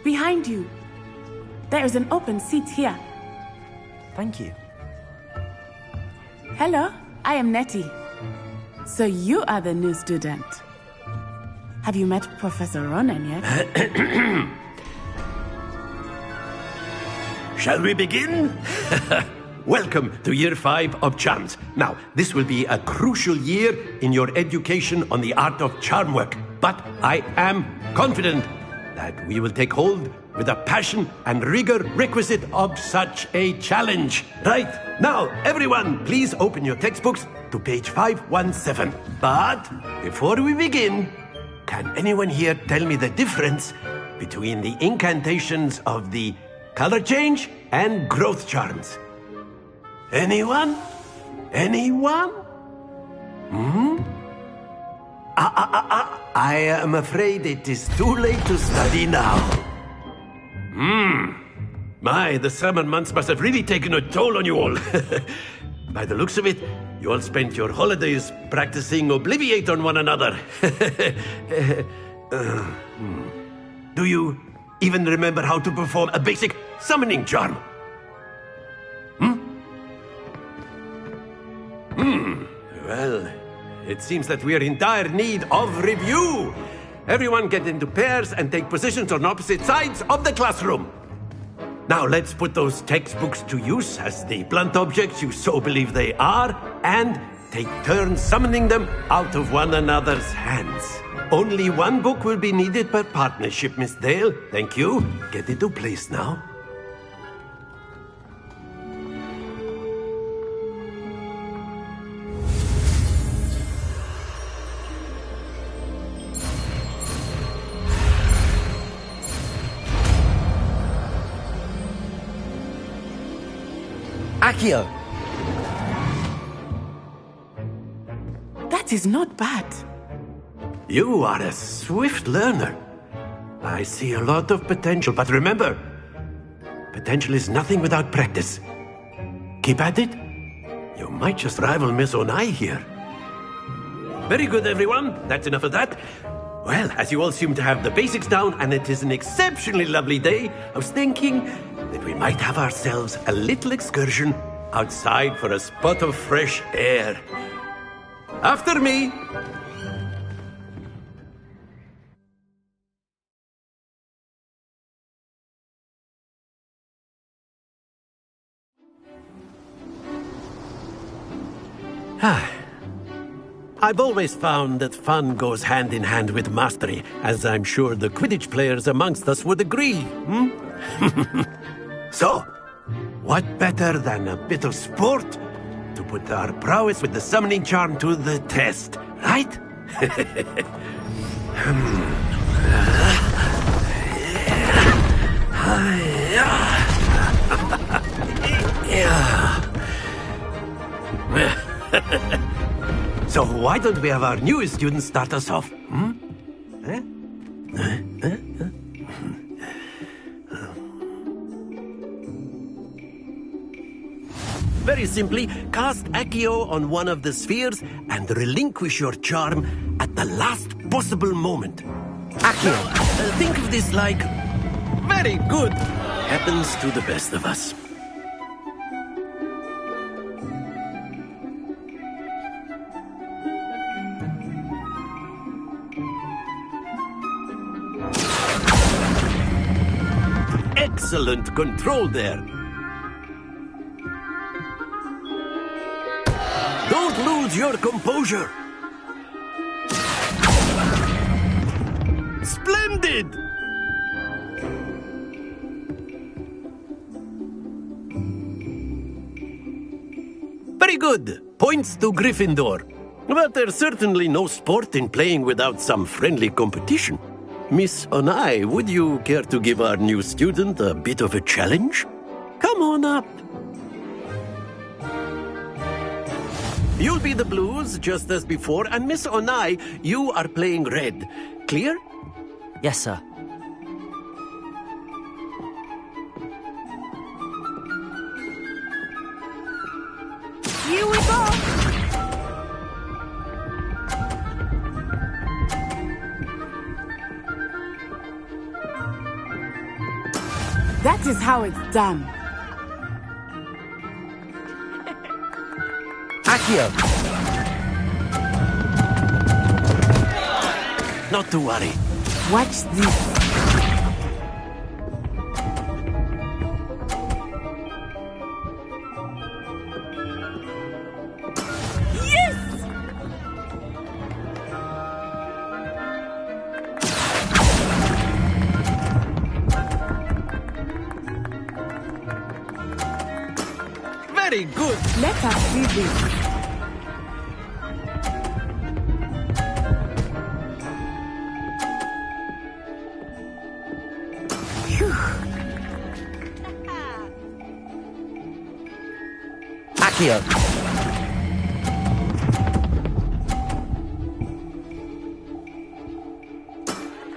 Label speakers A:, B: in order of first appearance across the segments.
A: Behind you. There is an open seat here.
B: Thank you.
A: Hello, I am Nettie. So you are the new student. Have you met Professor Ronan yet?
C: Shall we begin? Welcome to Year 5 of Charms. Now, this will be a crucial year in your education on the art of charm work. But I am confident that we will take hold with the passion and rigor requisite of such a challenge. Right, now, everyone, please open your textbooks to page 517. But before we begin, can anyone here tell me the difference between the incantations of the color change and growth charms? Anyone? Anyone? I am afraid it is too late to study now. My, the summer months must have really taken a toll on you all. By the looks of it, you all spent your holidays practicing Obliviate on one another. Do you even remember how to perform a basic summoning charm? Well, it seems that we are in dire need of review. Everyone get into pairs and take positions on opposite sides of the classroom. Now let's put those textbooks to use as the blunt objects you so believe they are, and take turns summoning them out of one another's hands. Only one book will be needed per partnership, Miss Dale. Thank you. Get into place now.
B: Accio!
A: That is not bad.
C: You are a swift learner. I see a lot of potential, but remember, potential is nothing without practice. Keep at it. You might just rival Miss Onai here. Very good, everyone. That's enough of that. Well, as you all seem to have the basics down, and it is an exceptionally lovely day, I was thinking that we might have ourselves a little excursion outside for a spot of fresh air. After me! I've always found that fun goes hand in hand with mastery, as I'm sure the Quidditch players amongst us would agree. So, what better than a bit of sport to put our prowess with the summoning charm to the test, right? So why don't we have our newest student start us off? Very simply, cast Accio on one of the spheres and relinquish your charm at the last possible moment. Accio, think of this like... Very good. Happens to the best of us. Excellent control there. Don't lose your composure. Splendid! Very good. Points to Gryffindor. But there's certainly no sport in playing without some friendly competition. Miss Onai, would you care to give our new student a bit of a challenge? Come on up. You'll be the blues, just as before, and Miss Onai, you are playing red. Clear?
B: Yes, sir.
A: Here we go! That is how it's done.
B: Accio!
C: Not to worry.
A: Watch this.
C: Very good.
A: Let us see this.
B: Accio!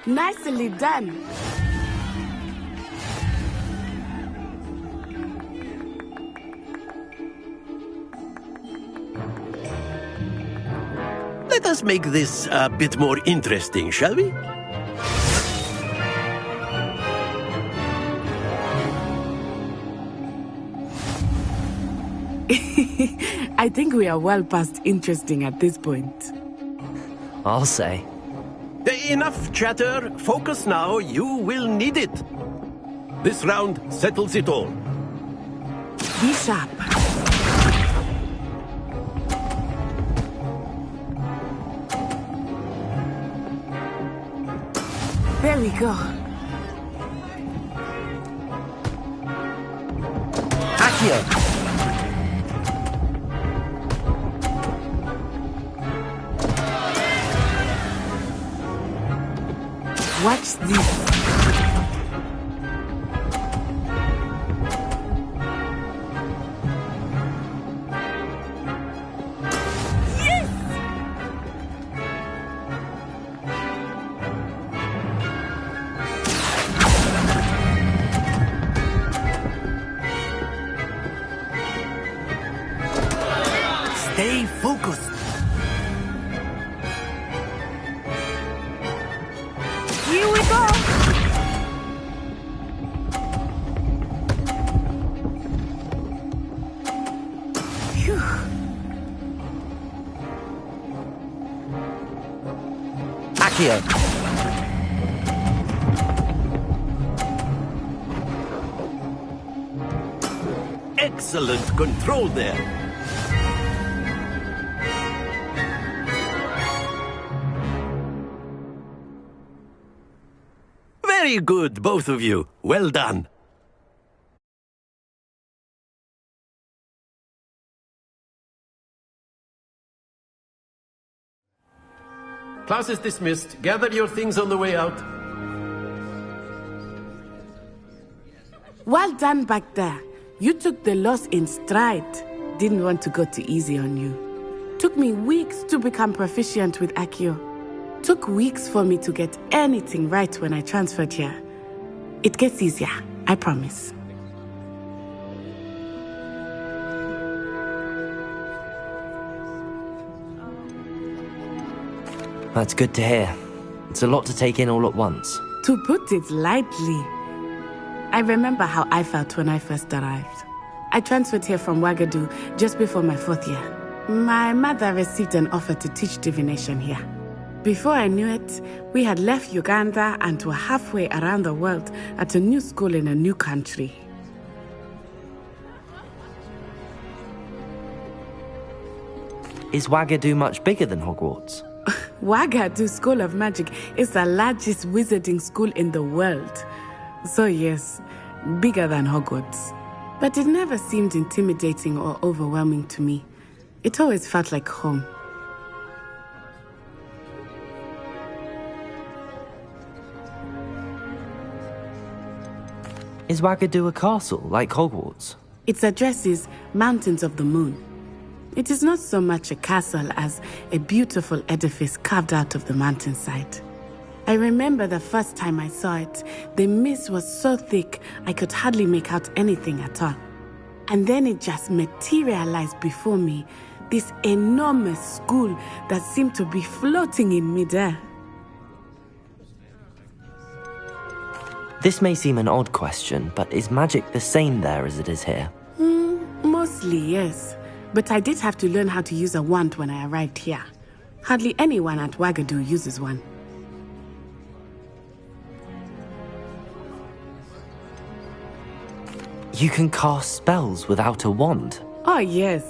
A: Nicely done.
C: Let us make this a bit more interesting, shall we?
A: I think we are well past interesting at this point.
B: I'll say.
C: Enough chatter. Focus now. You will need it. This round settles it all.
A: Be sharp. There we go.
B: Accio!
A: Watch this.
C: Stay focused.
A: Here we go. Phew.
B: Accio!
C: Excellent control there. Very good, both of you. Well done. Class is dismissed. Gather your things on the way out.
A: Well done back there. You took the loss in stride. Didn't want to go too easy on you. Took me weeks to become proficient with Accio. Took weeks for me to get anything right when I transferred here. It gets easier, I promise.
B: That's good to hear. It's a lot to take in all at once.
A: To put it lightly, I remember how I felt when I first arrived. I transferred here from Ouagadougou just before my 4th year. My mother received an offer to teach divination here. Before I knew it, we had left Uganda and were halfway around the world at a new school in a new country.
B: Is Ouagadougou much bigger than Hogwarts?
A: Ouagadougou School of Magic is the largest wizarding school in the world. So yes, bigger than Hogwarts. But it never seemed intimidating or overwhelming to me. It always felt like home.
B: Is Ouagadougou a castle, like Hogwarts?
A: Its address is Mountains of the Moon. It is not so much a castle as a beautiful edifice carved out of the mountainside. I remember the first time I saw it, the mist was so thick I could hardly make out anything at all. And then it just materialized before me, this enormous school that seemed to be floating in midair.
B: This may seem an odd question, but is magic the same there as it is here?
A: Mostly, yes. But I did have to learn how to use a wand when I arrived here. Hardly anyone at Wagadu uses one.
B: You can cast spells without a wand?
A: Oh, yes.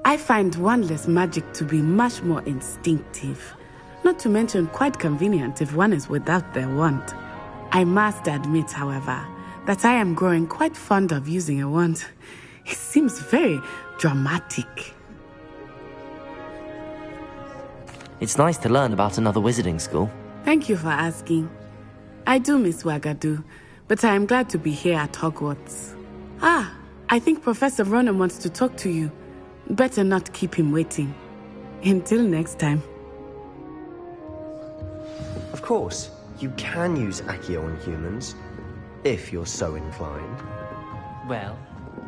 A: I find wandless magic to be much more instinctive. Not to mention quite convenient if one is without their wand. I must admit, however, that I am growing quite fond of using a wand. It seems very dramatic.
B: It's nice to learn about another wizarding school.
A: Thank you for asking. I do miss Wagadu, but I am glad to be here at Hogwarts. I think Professor Ronan wants to talk to you. Better not keep him waiting. Until next time.
D: Of course, you can use Accio on humans, if you're so inclined.
E: Well,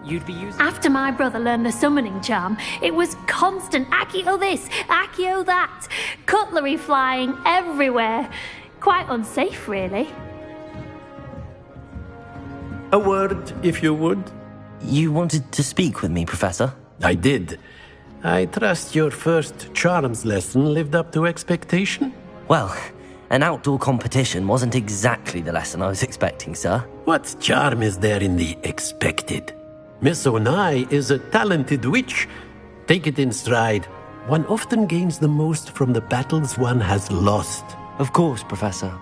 E: you'd be using...
F: After my brother learned the summoning charm, it was constant Accio this, Accio that. Cutlery flying everywhere. Quite unsafe, really.
C: A word, if you would.
B: You wanted to speak with me, Professor?
C: I did. I trust your first charms lesson lived up to expectation?
B: Well, an outdoor competition wasn't exactly the lesson I was expecting, sir.
C: What charm is there in the expected? Miss Onai is a talented witch. Take it in stride. One often gains the most from the battles one has lost.
B: Of course, Professor.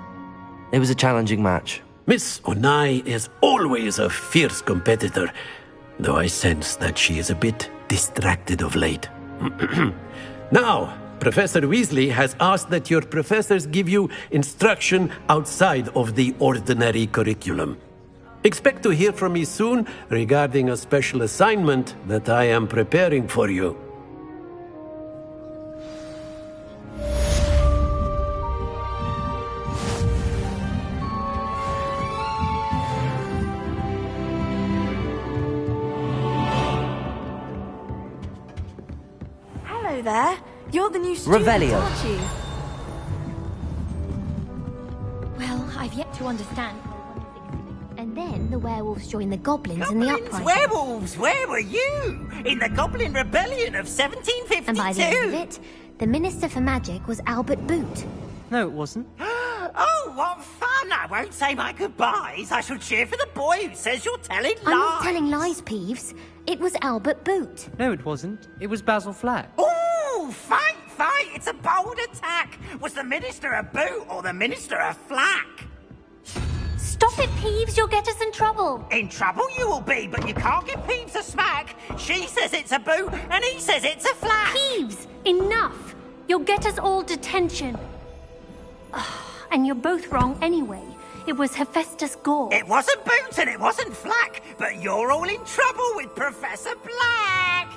B: It was a challenging match.
C: Miss Onai is always a fierce competitor, though I sense that she is a bit distracted of late. Now, Professor Weasley has asked that your professors give you instruction outside of the ordinary curriculum. Expect to hear from me soon regarding a special assignment that I am preparing for you.
G: Hello there. You're the new student,
B: Revelio.
G: aren't you?
H: Well, I've yet to understand. And then the werewolves joined the goblins in the uprising.
I: Werewolves! Where were you? In the Goblin Rebellion of 1752!
H: And by the end of it, the Minister for Magic was Albert Boot.
E: No, it wasn't.
I: Oh, what fun! I won't say my goodbyes. I shall cheer for the boy who says you're telling lies.
H: I'm not telling lies, Peeves. It was Albert Boot.
E: No, it wasn't. It was Basil Flack.
I: Ooh, fight, fight! It's a bold attack. Was the Minister a boot or the Minister a flack?
F: Stop it, Peeves. You'll get us in trouble.
I: In trouble you will be, but you can't give Peeves a smack. She says it's a boot, and he says it's a flack.
F: Peeves, enough. You'll get us all detention. And you're both wrong anyway. It was Hephaestus Gore.
I: It wasn't boot and it wasn't flack, but you're all in trouble with Professor Black.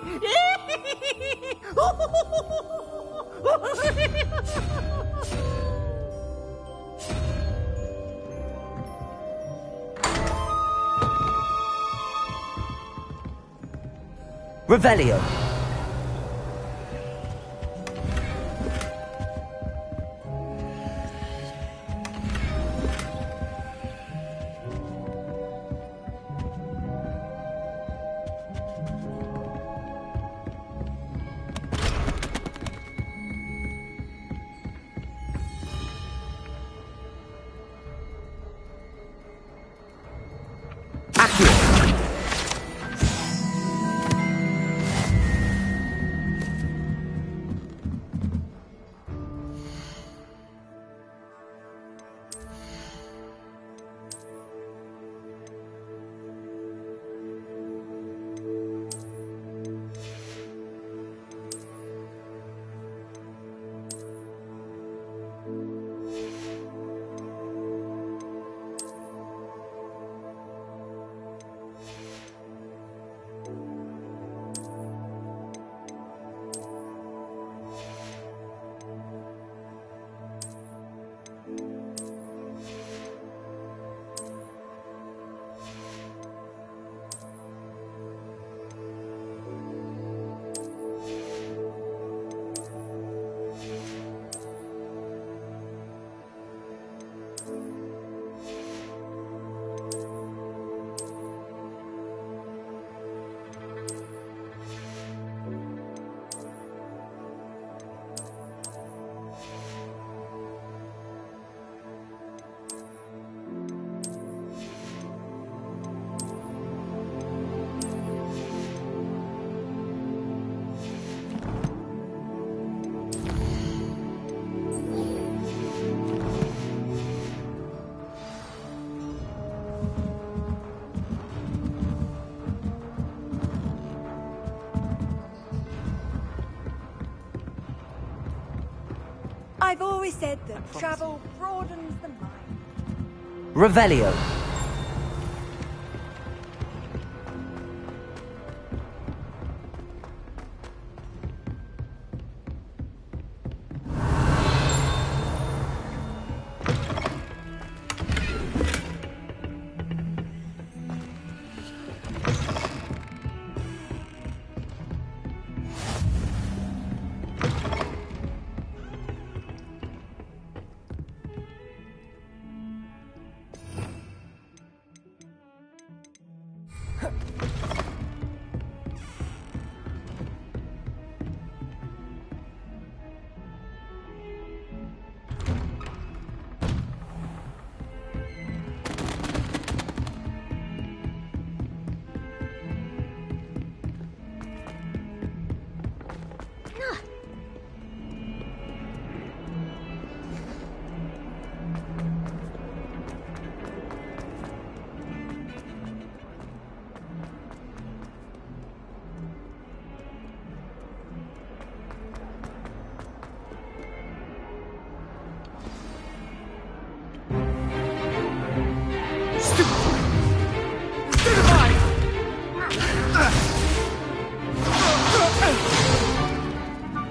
B: Revelio.
G: always said that travel broadens the mind.
B: Revelio.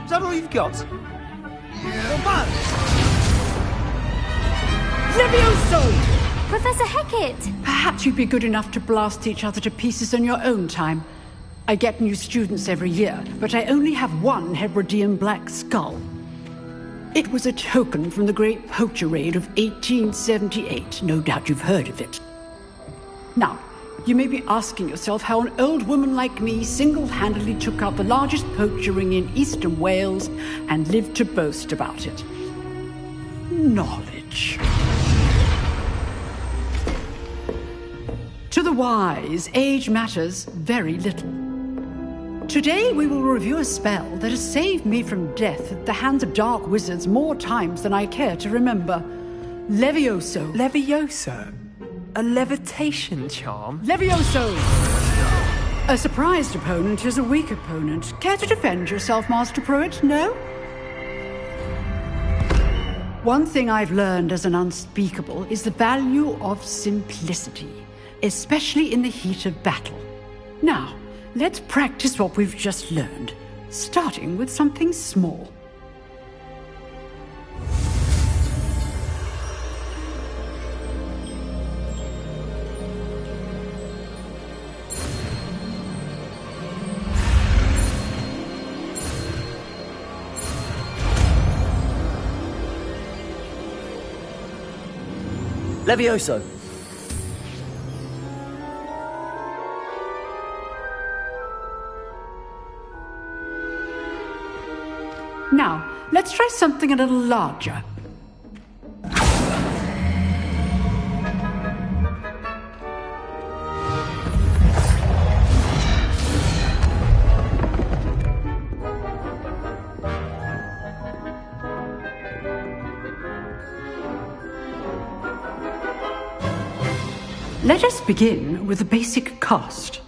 J: Is that all you've got?
K: Levioso!
F: Professor Hecat!
K: Perhaps you'd be good enough to blast each other to pieces on your own time. I get new students every year, but I only have one Hebridean black skull. It was a token from the Great Poacher Raid of 1878. No doubt you've heard of it. Now, you may be asking yourself how an old woman like me single-handedly took out the largest poacher ring in eastern Wales and lived to boast about it. Knowledge. To the wise, age matters very little. Today we will review a spell that has saved me from death at the hands of dark wizards more times than I care to remember. Levioso.
J: Levioso? A levitation charm?
K: Levioso! A surprised opponent is a weak opponent. Care to defend yourself, Master Pruitt? No? One thing I've learned as an unspeakable is the value of simplicity, especially in the heat of battle. Now, let's practice what we've just learned, starting with something small.
B: Levioso.
K: Now, let's try something a little larger. Let us begin with the basic cast.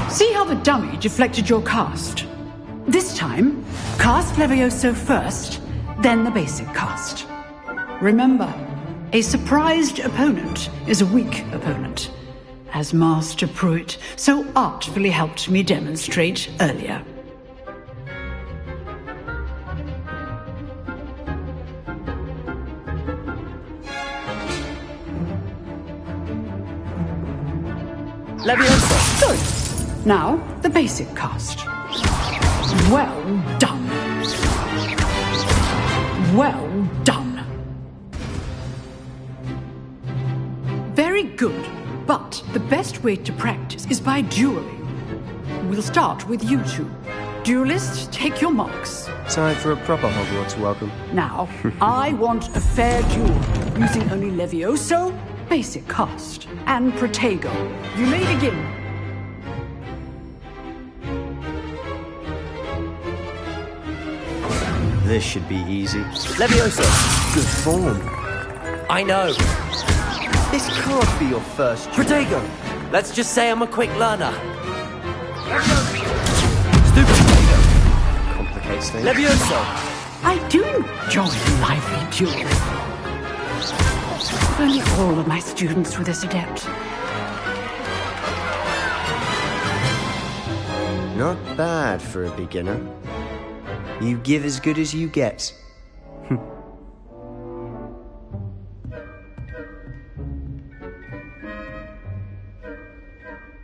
K: See how the dummy deflected your cast? This time, cast Levioso first, then the basic cast. Remember, a surprised opponent is a weak opponent, as Master Pruitt so artfully helped me demonstrate earlier.
B: Levioso.
K: Good. Now, the basic cast. Well done. Well done. Very good. But the best way to practice is by dueling. We'll start with you two. Duelists, take your marks.
D: Time for a proper Hogwarts welcome.
K: Now, I want a fair duel, using only Levioso, basic cast, and Protego. You may begin.
D: This should be easy.
B: Levioso.
D: Good form.
B: I know.
D: This can't be your first duel.
L: Protego! Let's just say I'm a quick learner. Stupid Protego!
D: Complicates things.
L: Levioso!
K: I do enjoy a lively duel. If only all of my students were this adept.
D: Not bad for a beginner. You give as good as you get.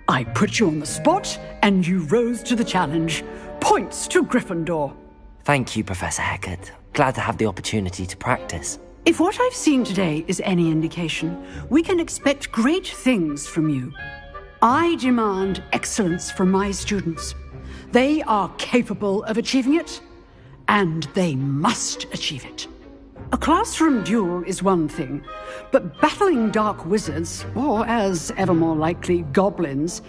K: I put you on the spot, and you rose to the challenge. Points to Gryffindor.
B: Thank you, Professor Hecat. Glad to have the opportunity to practice.
K: If what I've seen today is any indication, we can expect great things from you. I demand excellence from my students. They are capable of achieving it, and they must achieve it. A classroom duel is one thing, but battling dark wizards, or as ever more likely, goblins,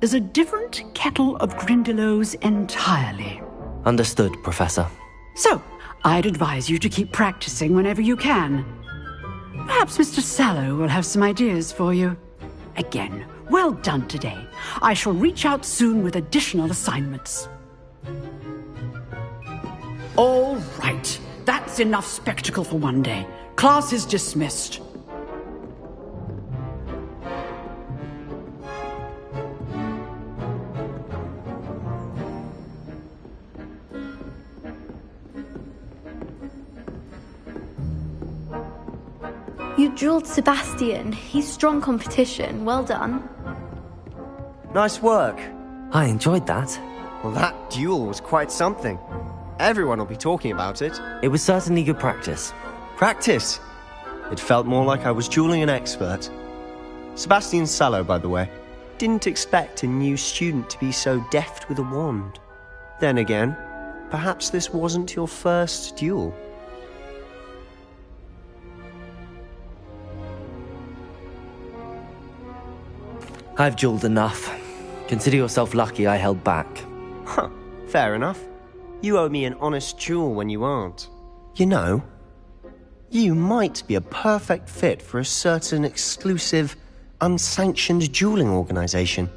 K: is a different kettle of Grindylows entirely.
B: Understood, Professor.
K: So, I'd advise you to keep practicing whenever you can. Perhaps Mr. Sallow will have some ideas for you. Again, well done today. I shall reach out soon with additional assignments. All right. That's enough spectacle for one day. Class is dismissed.
H: You drilled Sebastian. He's strong competition. Well done.
D: Nice work.
B: I enjoyed that.
D: Well, that duel was quite something. Everyone will be talking about it.
B: It was certainly good practice.
D: Practice? It felt more like I was dueling an expert. Sebastian Sallow, by the way. Didn't expect a new student to be so deft with a wand. Then again, perhaps this wasn't your first duel.
B: I've dueled enough. Consider yourself lucky I held back.
D: Huh, fair enough. You owe me an honest duel when you aren't. You know, you might be a perfect fit for a certain exclusive, unsanctioned dueling organization.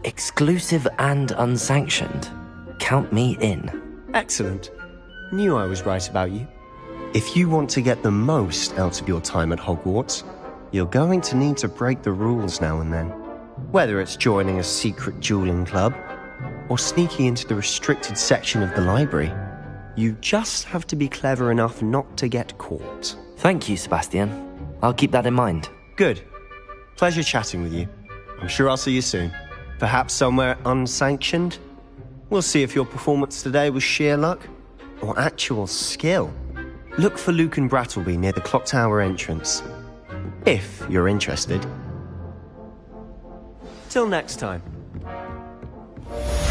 B: Exclusive and unsanctioned. Count me in.
D: Excellent. Knew I was right about you. If you want to get the most out of your time at Hogwarts, you're going to need to break the rules now and then. Whether it's joining a secret dueling club, or sneaking into the restricted section of the library, you just have to be clever enough not to get caught.
B: Thank you, Sebastian. I'll keep that in mind.
D: Good. Pleasure chatting with you. I'm sure I'll see you soon. Perhaps somewhere unsanctioned? We'll see if your performance today was sheer luck or actual skill. Look for Luke and Brattleby near the clock tower entrance, if you're interested. Till next time.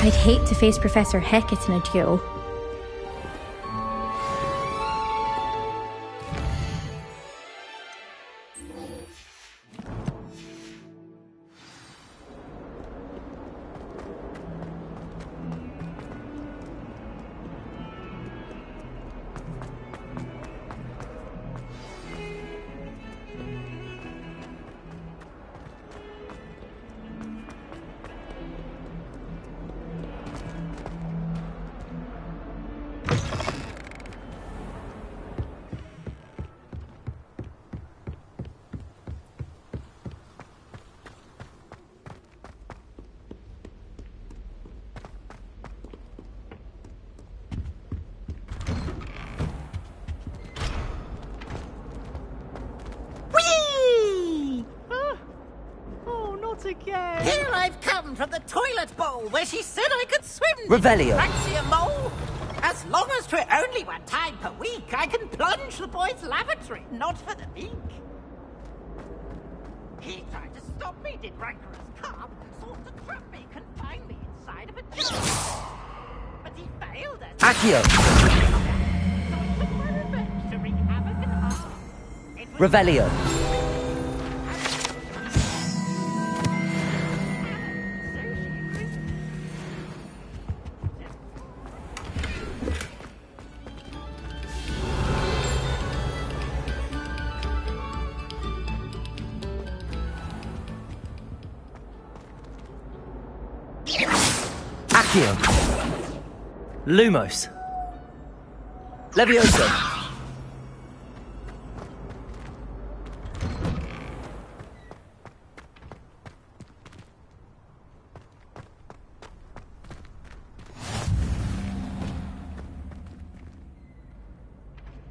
H: I'd hate to face Professor Hecat in a duel.
I: Again. Here I've come from the toilet bowl where she said I could swim.
B: Revelio.
I: Fancy a mole? As long as 'twere only one time per week, I can plunge the boys' lavatory, not for the meek. He tried to stop me, did rancorous carp, sought to trap me, confine me inside of a jar. But he failed us.
B: Accio.
I: So I took my revenge to wreak havoc and harm.
B: Revelio. Accio. Lumos. Levioso.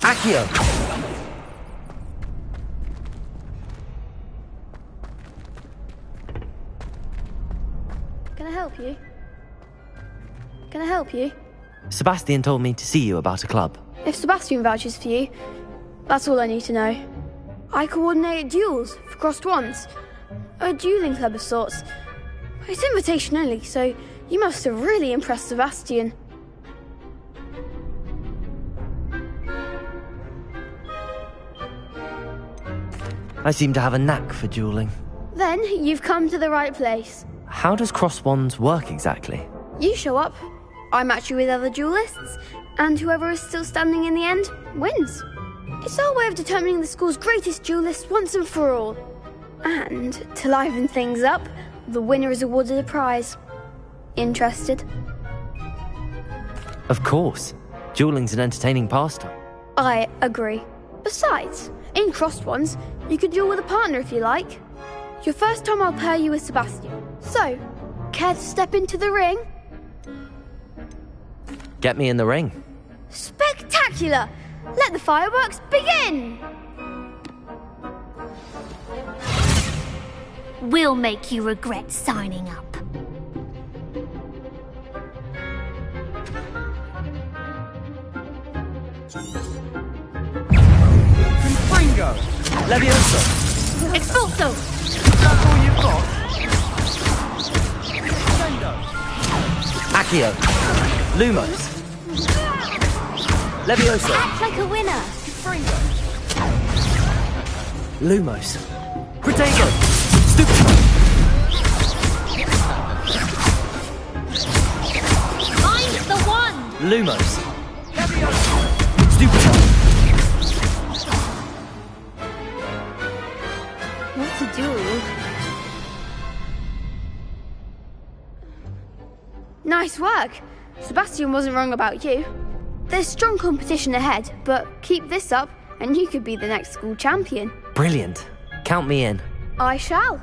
B: Accio.
M: Can I help you? Can I help you?
B: Sebastian told me to see you about a club.
M: If Sebastian vouches for you, that's all I need to know. I coordinate duels for crossed wands. A dueling club of sorts. It's invitation only, so you must have really impressed Sebastian.
B: I seem to have a knack for dueling.
M: Then you've come to the right place.
B: How does cross wands work exactly?
M: You show up, I match you with other duelists, and whoever is still standing in the end wins. It's our way of determining the school's greatest duelist once and for all. And to liven things up, the winner is awarded a prize. Interested?
B: Of course. Dueling's an entertaining pastime.
M: I agree. Besides, in crossed ones, you could duel with a partner if you like. Your first time I'll pair you with Sebastian. So, care to step into the ring?
B: Get me in the ring.
M: Spectacular! Let the fireworks begin!
F: We'll make you regret signing up.
J: Bingo!
B: Levioso!
F: Expulso!
J: That's all you've got?
B: Accio. Lumos. Levioso.
F: Act like a winner!
B: Lumos. Protego. Stupid.
F: Find the one!
B: Lumos. Stupid.
M: What to do? Nice work. Sebastian wasn't wrong about you. There's strong competition ahead, but keep this up and you could be the next school champion.
B: Brilliant. Count me in.
M: I shall.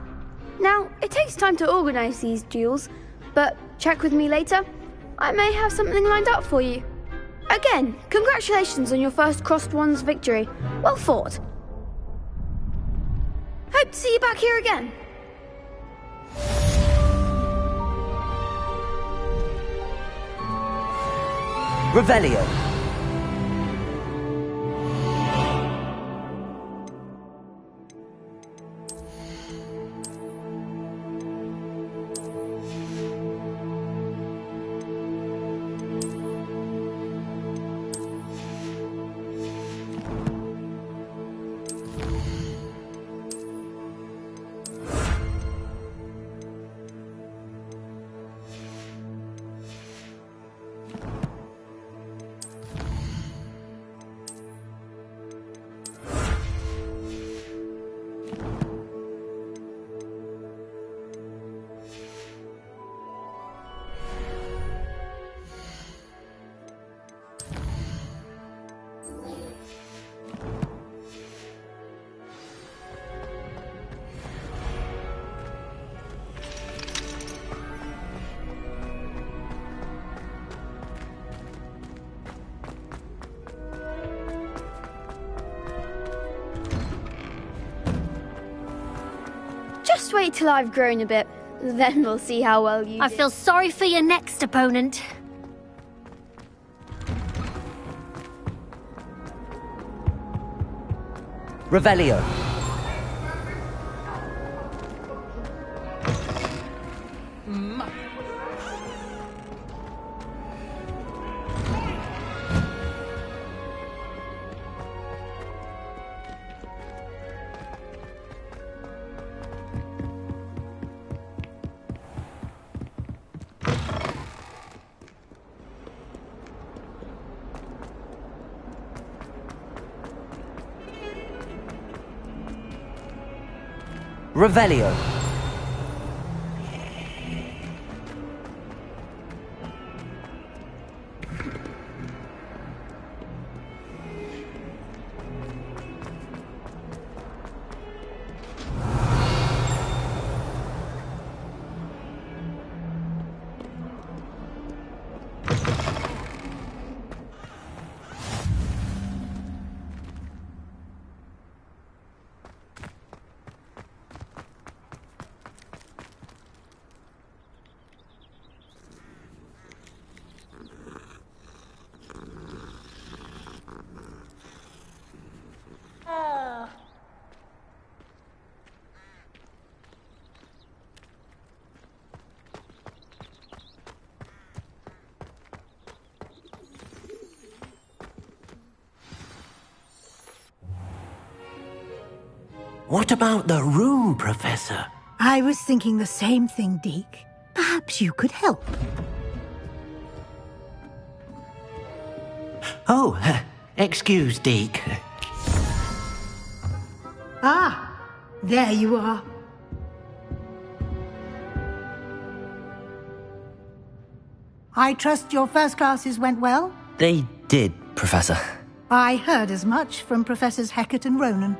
M: Now, it takes time to organise these duels, but check with me later. I may have something lined up for you. Again, congratulations on your first crossed wands victory. Well fought. Hope to see you back here again.
B: Revelio.
M: Just wait till I've grown a bit, then we'll see how well you do.
F: I feel sorry for your next opponent.
B: Revelio. Revelio.
C: What about the room, Professor?
N: I was thinking the same thing, Deke. Perhaps you could help.
C: Oh, excuse, Deke.
N: Ah, there you are. I trust your first classes went well?
B: They did, Professor.
N: I heard as much from Professors Hecat and Ronan.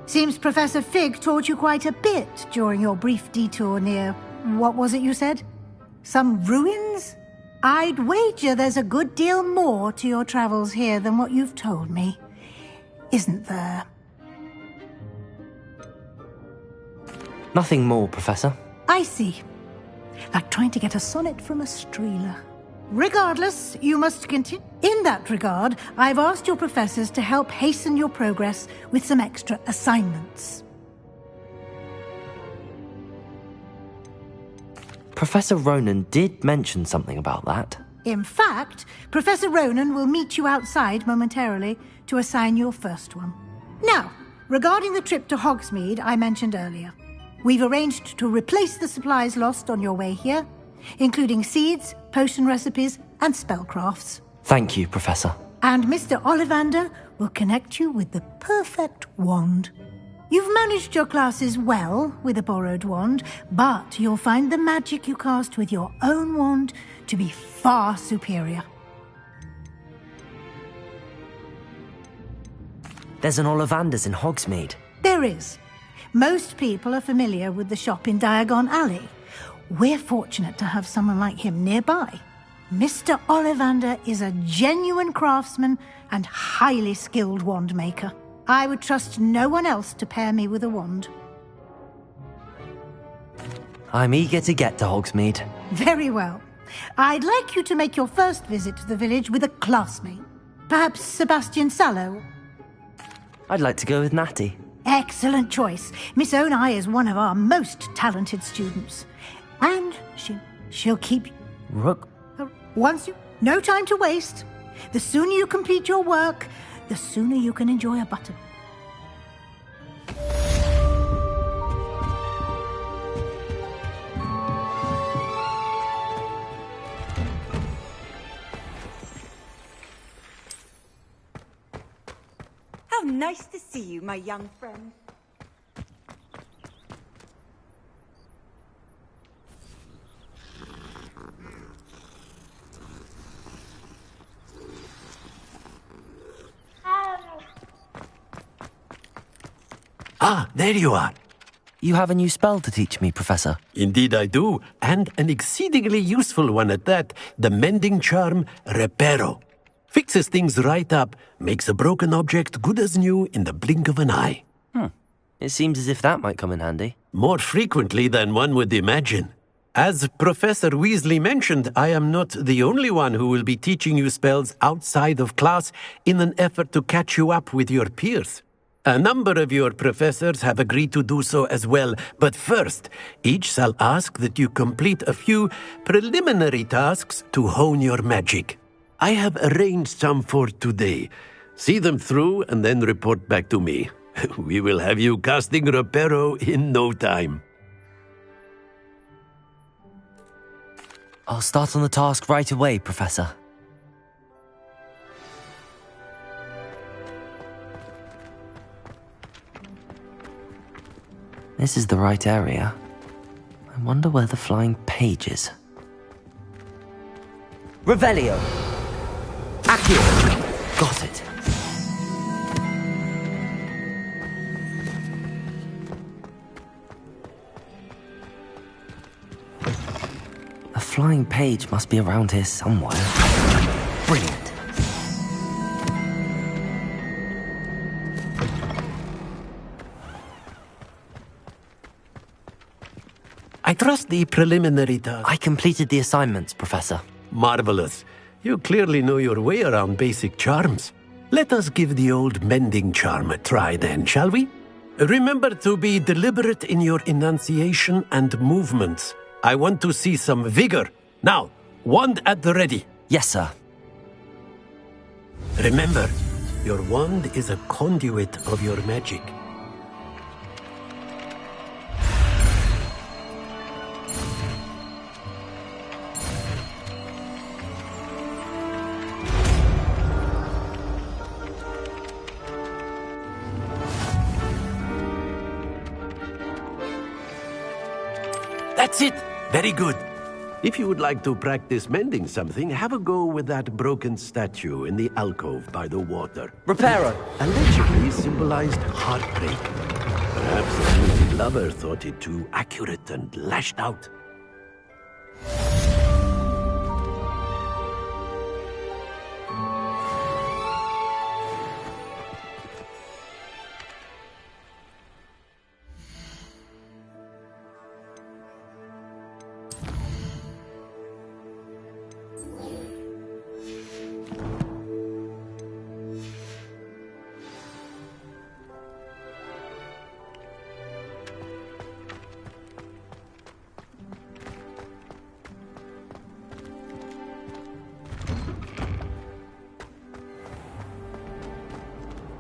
N: Seems Professor Fig taught you quite a bit during your brief detour near... what was it you said? Some ruins? I'd wager there's a good deal more to your travels here than what you've told me. Isn't there?
B: Nothing more, Professor.
N: I see. Like trying to get a sonnet from a streeler. Regardless, you must continue. In that regard, I've asked your professors to help hasten your progress with some extra assignments.
B: Professor Ronan did mention something about that.
N: In fact, Professor Ronan will meet you outside momentarily to assign your first one. Now, regarding the trip to Hogsmeade I mentioned earlier, we've arranged to replace the supplies lost on your way here, including seeds, potion recipes, and spellcrafts.
B: Thank you, Professor.
N: And Mr. Ollivander will connect you with the perfect wand. You've managed your classes well with a borrowed wand, but you'll find the magic you cast with your own wand to be far superior.
B: There's an Ollivander's in Hogsmeade.
N: There is. Most people are familiar with the shop in Diagon Alley. We're fortunate to have someone like him nearby. Mr. Ollivander is a genuine craftsman and highly skilled wand maker. I would trust no one else to pair me with a wand.
B: I'm eager to get to Hogsmeade.
N: Very well. I'd like you to make your first visit to the village with a classmate. Perhaps Sebastian Sallow.
B: I'd like to go with Natty.
N: Excellent choice. Miss Onai is one of our most talented students. And she'll keep...
B: Rook?
N: Once you... No time to waste. The sooner you complete your work, the sooner you can enjoy a button.
G: How nice to see you, my young friend.
C: Ah, there you are.
B: You have a new spell to teach me, Professor.
C: Indeed I do, and an exceedingly useful one at that. The mending charm, Reparo. Fixes things right up, makes a broken object good as new in the blink of an eye.
B: It seems as if that might come in handy.
C: More frequently than one would imagine. As Professor Weasley mentioned, I am not the only one who will be teaching you spells outside of class in an effort to catch you up with your peers. A number of your professors have agreed to do so as well, but first, each shall ask that you complete a few preliminary tasks to hone your magic. I have arranged some for today. See them through and then report back to me. We will have you casting Reparo in no time.
B: I'll start on the task right away, Professor. This is the right area. I wonder where the flying page is. Revelio! Accio! Got it. A flying page must be around here somewhere. Brilliant.
C: I trust the preliminary task.
B: I completed the assignments, Professor.
C: Marvelous. You clearly know your way around basic charms. Let us give the old mending charm a try then, shall we? Remember to be deliberate in your enunciation and movements. I want to see some vigor. Now, wand at the ready.
B: Yes, sir.
C: Remember, your wand is a conduit of your magic. That's it. Very good. If you would like to practice mending something, have a go with that broken statue in the alcove by the water.
L: Reparo.
C: Allegedly symbolized heartbreak. Perhaps the guilty lover thought it too accurate and lashed out.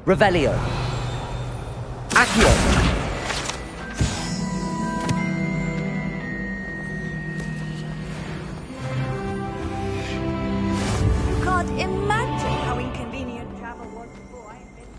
L: Revelio. Accio.
G: You can't imagine how inconvenient travel was before I invented it.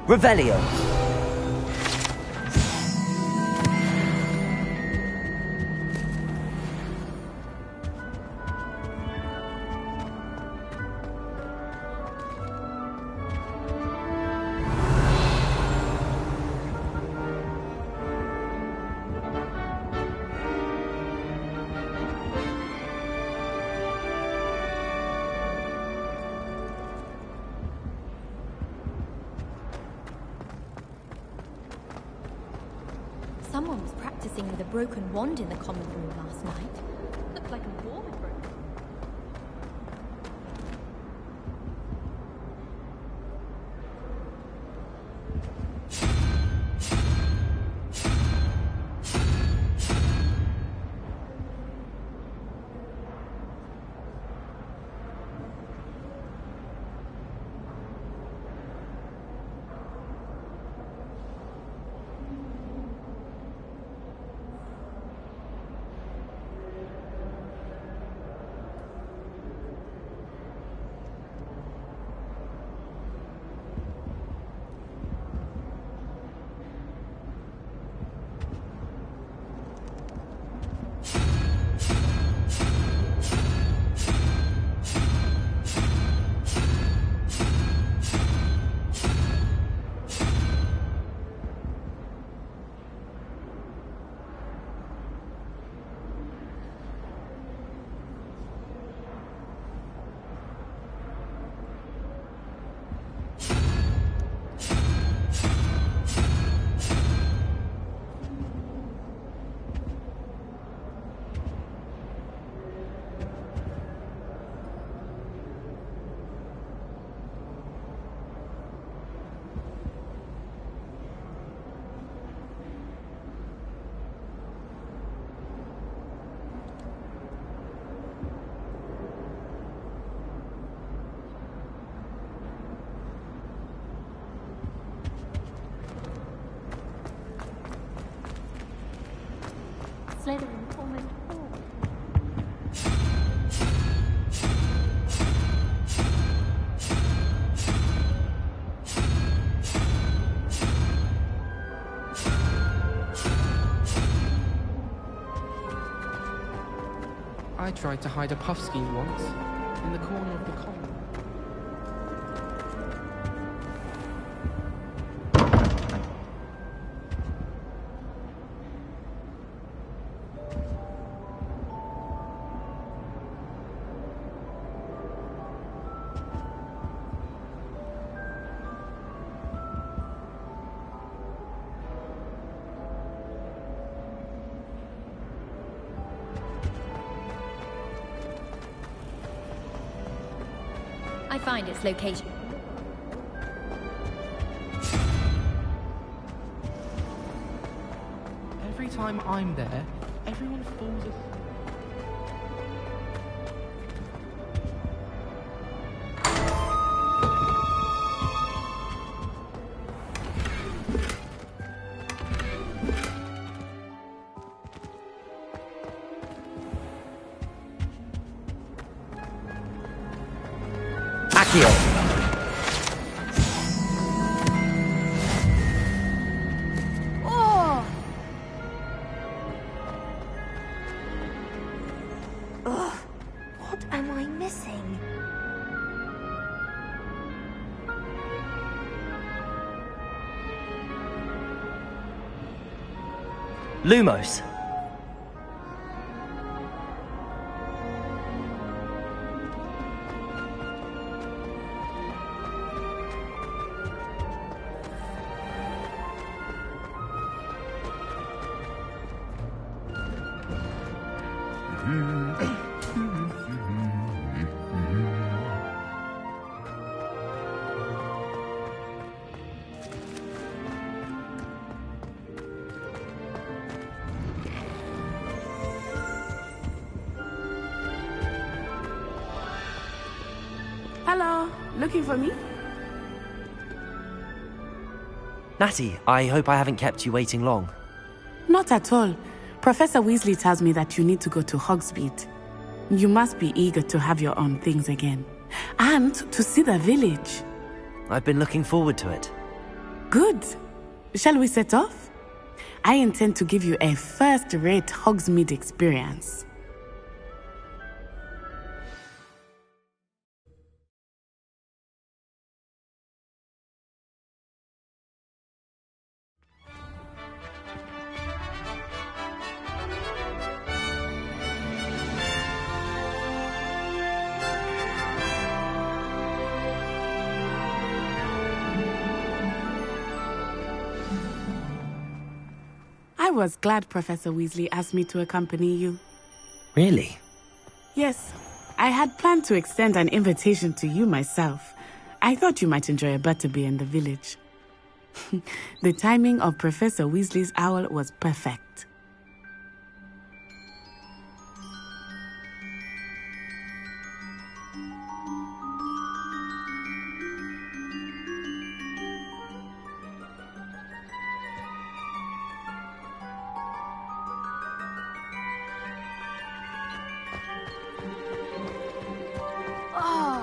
L: Revelio.
H: Someone was practicing with a broken wand in the common room last night. Looked like a war had broken.
F: Slytherin almost all.
O: I tried to hide a puff scheme once, in the corner of the common.
H: I find its location.
O: every time I'm there, everyone falls asleep.
G: Oh! Ugh, what am I missing?
L: Lumos.
A: Hello, looking for me?
B: Natty, I hope I haven't kept you waiting long.
A: Not at all. Professor Weasley tells me that you need to go to Hogsmeade. You must be eager to have your own things again. And to see the village.
B: I've been looking forward to it.
A: Good. Shall we set off? I intend to give you a first-rate Hogsmeade experience. I was glad Professor Weasley asked me to accompany you.
B: Really?
A: Yes, I had planned to extend an invitation to you myself. I thought you might enjoy a butterbeer in the village. The timing of Professor Weasley's owl was perfect.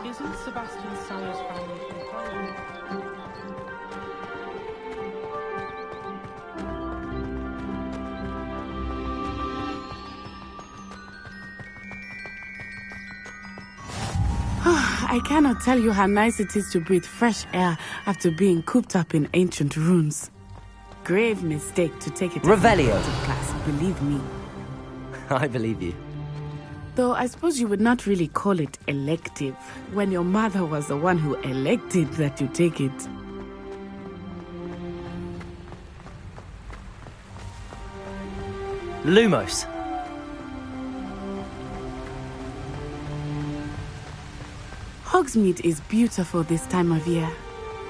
O: Isn't Sebastian Sallows family from home?
A: I cannot tell you how nice it is to breathe fresh air after being cooped up in ancient rooms. Grave mistake to take it
L: Revelio.
A: as a class, believe me.
B: I believe you.
A: Though I suppose you would not really call it elective when your mother was the one who elected that you take it.
L: Lumos.
A: Hogsmeade is beautiful this time of year.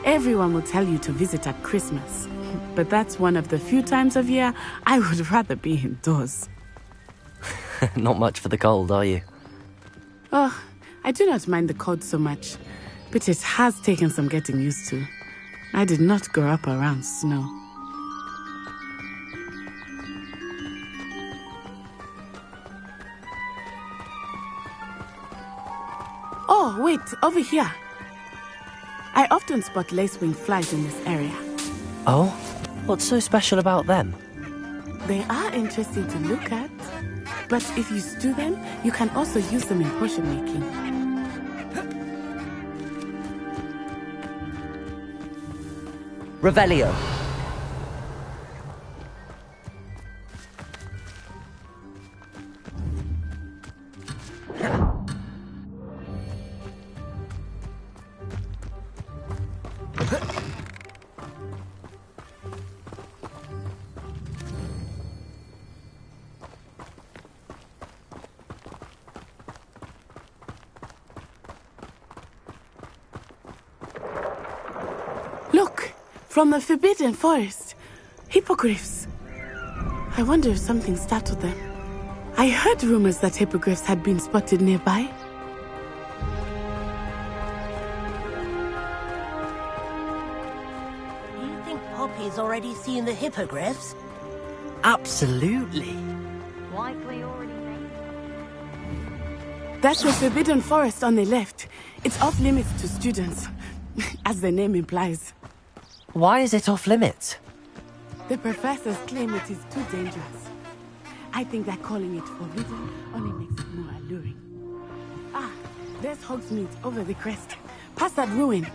A: Everyone will tell you to visit at Christmas. But that's one of the few times of year I would rather be indoors.
B: Not much for the cold, are you?
A: Oh, I do not mind the cold so much, but it has taken some getting used to. I did not grow up around snow. Oh, wait, over here. I often spot lacewing flies in this area.
B: Oh? What's so special about them?
A: They are interesting to look at. But if you stew them, you can also use them in potion making.
L: Revelio.
A: Look, from the Forbidden Forest. Hippogriffs. I wonder if something startled them. I heard rumors that hippogriffs had been spotted nearby.
P: Do you think Poppy's already seen the hippogriffs?
Q: Absolutely.
P: Likely already made.
A: That's the forbidden forest on the left. It's off limits to students, as the name implies.
B: Why is it off limits?
A: The professors claim it is too dangerous. I think that calling it forbidden only makes it more alluring. Ah, there's Hogsmeade over the crest. Past that ruin.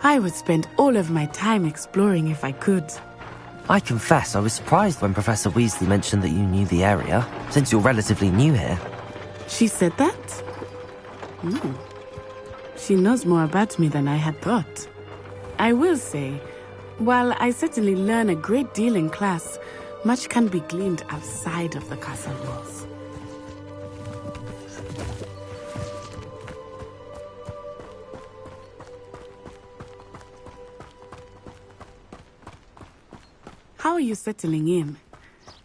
A: I would spend all of my time exploring if I could.
B: I confess I was surprised when Professor Weasley mentioned that you knew the area, since you're relatively new here.
A: She said that? She knows more about me than I had thought. I will say, while I certainly learn a great deal in class, much can be gleaned outside of the castle walls. How are you settling in?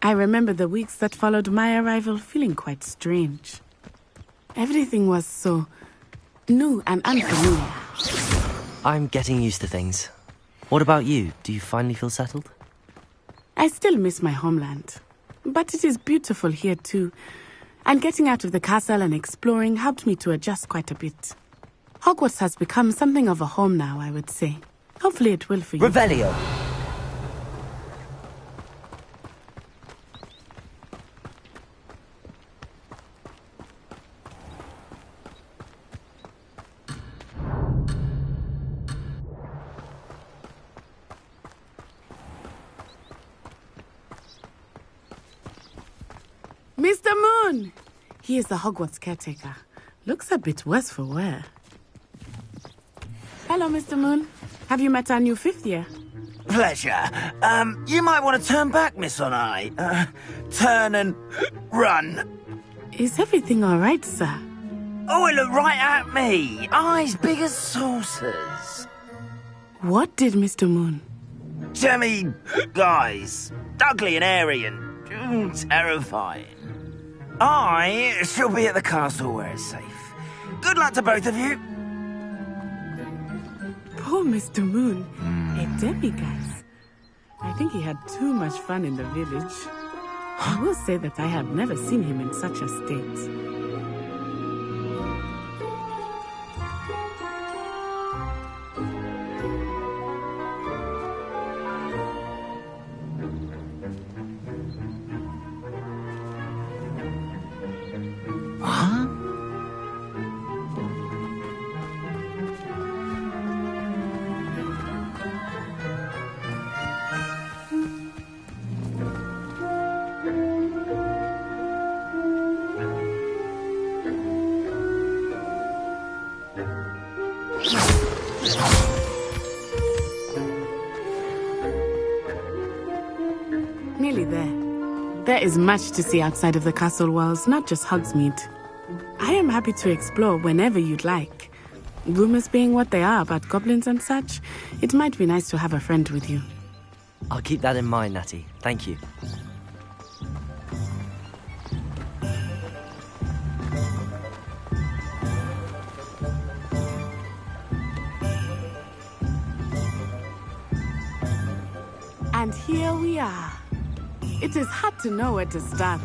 A: I remember the weeks that followed my arrival feeling quite strange. Everything was so new and unfamiliar.
B: I'm getting used to things. What about you? Do you finally feel settled?
A: I still miss my homeland, but it is beautiful here too. And getting out of the castle and exploring helped me to adjust quite a bit. Hogwarts has become something of a home now, I would say. Hopefully it will for you.
L: Revelio!
A: Mr. Moon! He is the Hogwarts caretaker. Looks a bit worse for wear. Hello, Mr. Moon. Have you met our new fifth year?
J: Pleasure. You might want to turn back, Miss On-Eye. Turn and run.
A: Is everything all right, sir?
J: Oh, it looked right at me. Eyes big as saucers.
A: What did Mr. Moon?
J: Jemmy guys. Ugly and airy and terrifying. I shall be at the castle where it's safe. Good luck to both of you.
A: Poor Mr. Moon. A demiguise. I think he had too much fun in the village. I will say that I have never seen him in such a state. Nearly there. There is much to see outside of the castle walls, not just Hogsmeade. I am happy to explore whenever you'd like. Rumors being what they are about goblins and such, it might be nice to have a friend with you.
B: I'll keep that in mind, Natty. Thank you.
A: And here we are. It is hard to know where to start.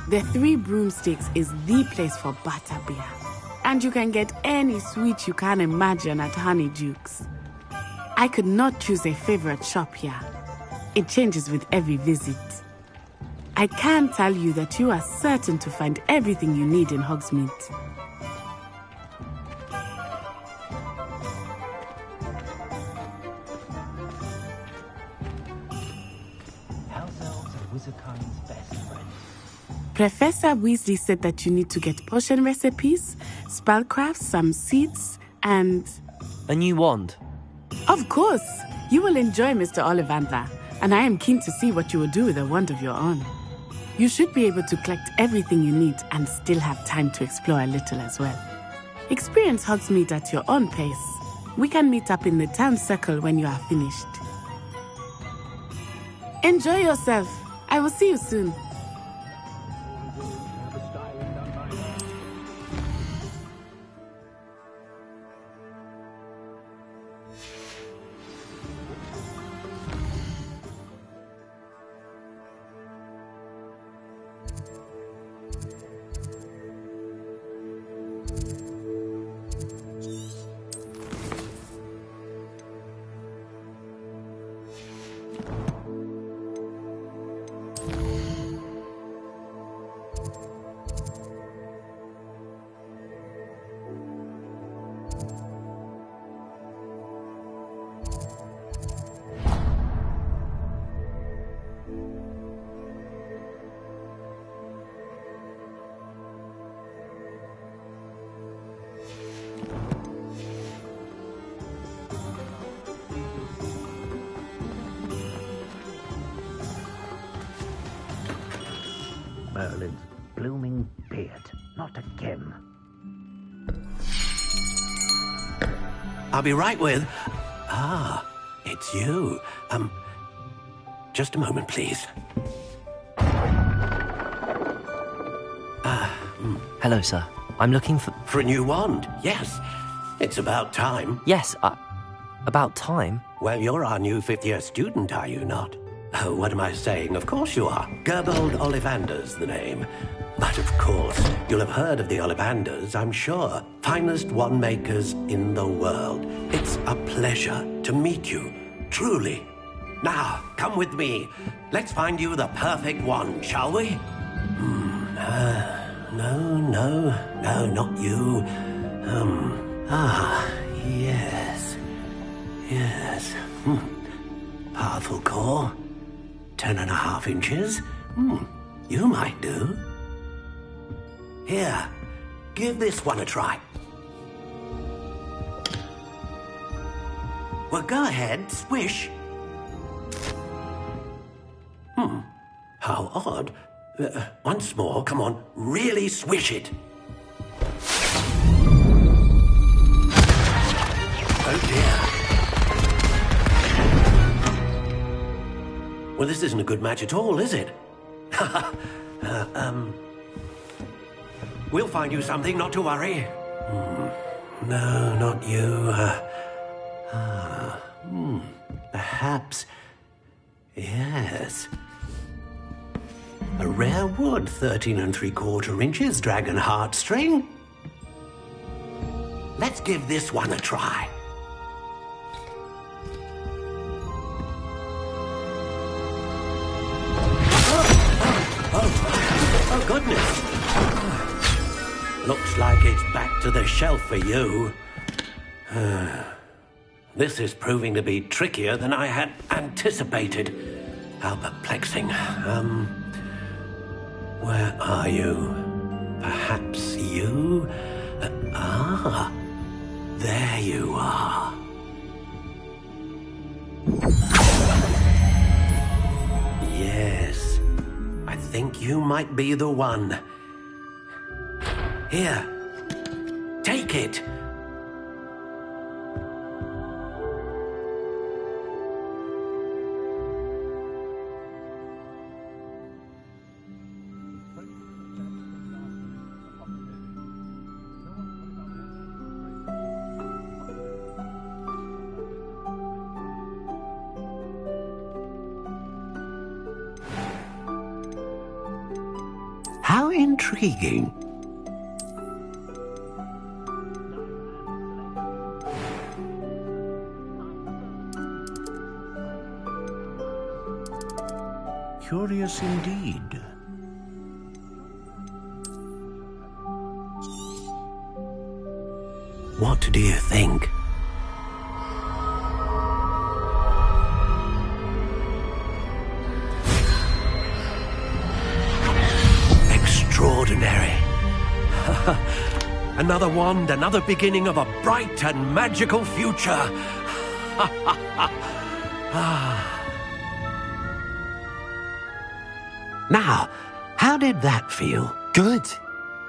A: The Three Broomsticks is the place for butterbeer. And you can get any sweet you can imagine at Honeydukes. I could not choose a favorite shop here. It changes with every visit. I can tell you that you are certain to find everything you need in Hogsmeade.
R: Wizardkind's best friend.
A: Professor Weasley said that you need to get potion recipes, spellcrafts, some seeds, and...
B: A new wand.
A: Of course! You will enjoy Mr. Ollivander, and I am keen to see what you will do with a wand of your own. You should be able to collect everything you need and still have time to explore a little as well. Experience Hogsmeade at your own pace. We can meet up in the town circle when you are finished. Enjoy yourself. I will see you soon.
R: Merlin's blooming beard. Not again.
C: I'll be right with... Ah, it's you. Just a moment, please.
B: Hello, sir. I'm looking for...
C: For a new wand, yes. It's about time.
B: Yes, about time?
C: Well, you're our new fifth-year student, are you not? Oh, what am I saying? Of course you are. Gerbold Ollivander's the name. But of course, you'll have heard of the Ollivanders, I'm sure. Finest wand makers in the world. It's a pleasure to meet you, truly. Now, come with me. Let's find you the perfect wand, shall we? No, not you. Yes. Powerful core. 10.5 inches. You might do. Here, give this one a try. Well, go ahead, swish. How odd. Once more, come on, really swish it. Oh dear. Well, this isn't a good match at all, is it? We'll find you something, not to worry. No, not you. Perhaps... Yes. A rare wood, 13 3/4 inches, dragon heartstring. Let's give this one a try. Oh, goodness. Looks like it's back to the shelf for you. This is proving to be trickier than I had anticipated. How perplexing. Where are you? Perhaps you? There you are. Yes, I think you might be the one. Here, take it. How intriguing. Curious indeed. What do you think? Another wand, another beginning of a bright and magical future. Now, how did that feel?
B: Good.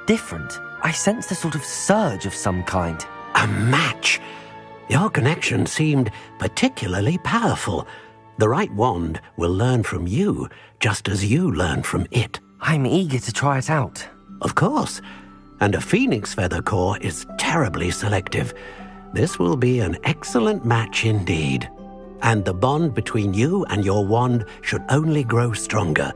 B: Different. I sensed a sort of surge of some kind.
C: A match? Your connection seemed particularly powerful. The right wand will learn from you, just as you learn from it.
B: I'm eager to try it out.
C: Of course. And a phoenix feather core is terribly selective. This will be an excellent match indeed. And the bond between you and your wand should only grow stronger.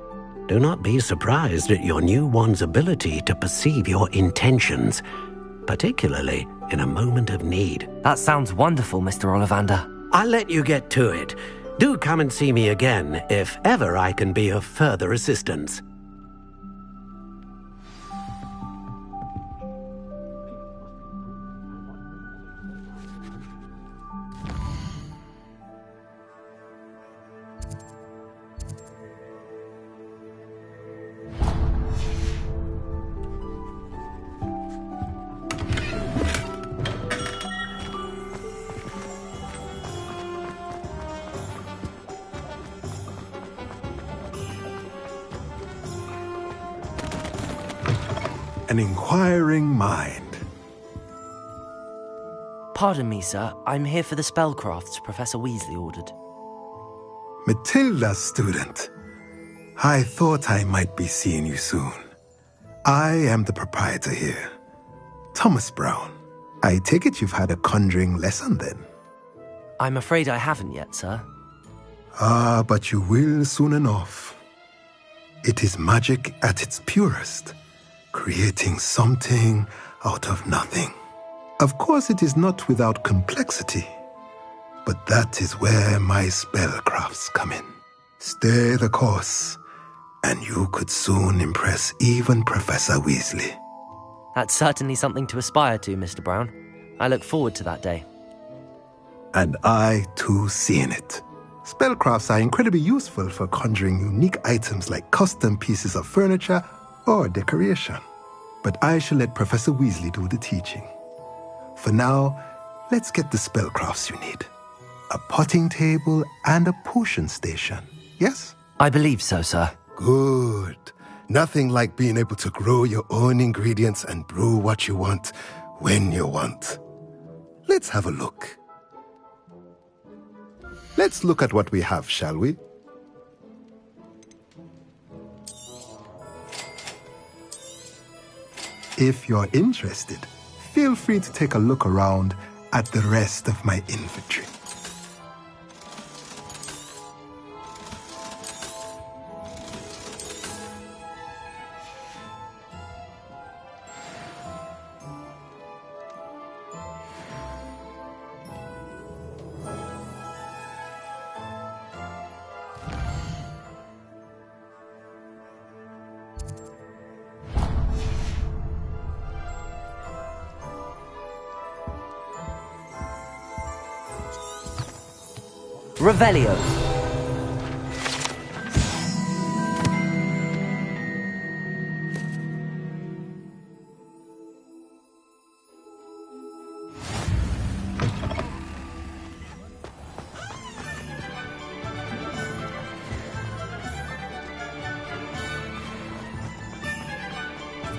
C: Do not be surprised at your new wand's ability to perceive your intentions, particularly in a moment of need.
B: That sounds wonderful, Mr. Ollivander.
C: I'll let you get to it. Do come and see me again if ever I can be of further assistance.
S: An inquiring mind.
B: Pardon me, sir. I'm here for the spellcrafts Professor Weasley ordered.
S: Matilda, student. I thought I might be seeing you soon. I am the proprietor here, Thomas Brown. I take it you've had a conjuring lesson then?
B: I'm afraid I haven't yet, sir.
S: Ah, but you will soon enough. It is magic at its purest, creating something out of nothing. Of course, it is not without complexity, but that is where my spellcrafts come in. Stay the course, and you could soon impress even Professor Weasley.
B: That's certainly something to aspire to, Mr. Brown. I look forward to that day.
S: And I, too, see in it. Spellcrafts are incredibly useful for conjuring unique items like custom pieces of furniture or decoration. But I shall let Professor Weasley do the teaching. For now, let's get the spellcrafts you need. A potting table and a potion station, yes?
B: I believe so, sir.
S: Good. Nothing like being able to grow your own ingredients and brew what you want when you want. Let's have a look. Let's look at what we have, shall we? If you're interested, feel free to take a look around at the rest of my inventory.
B: Revelio.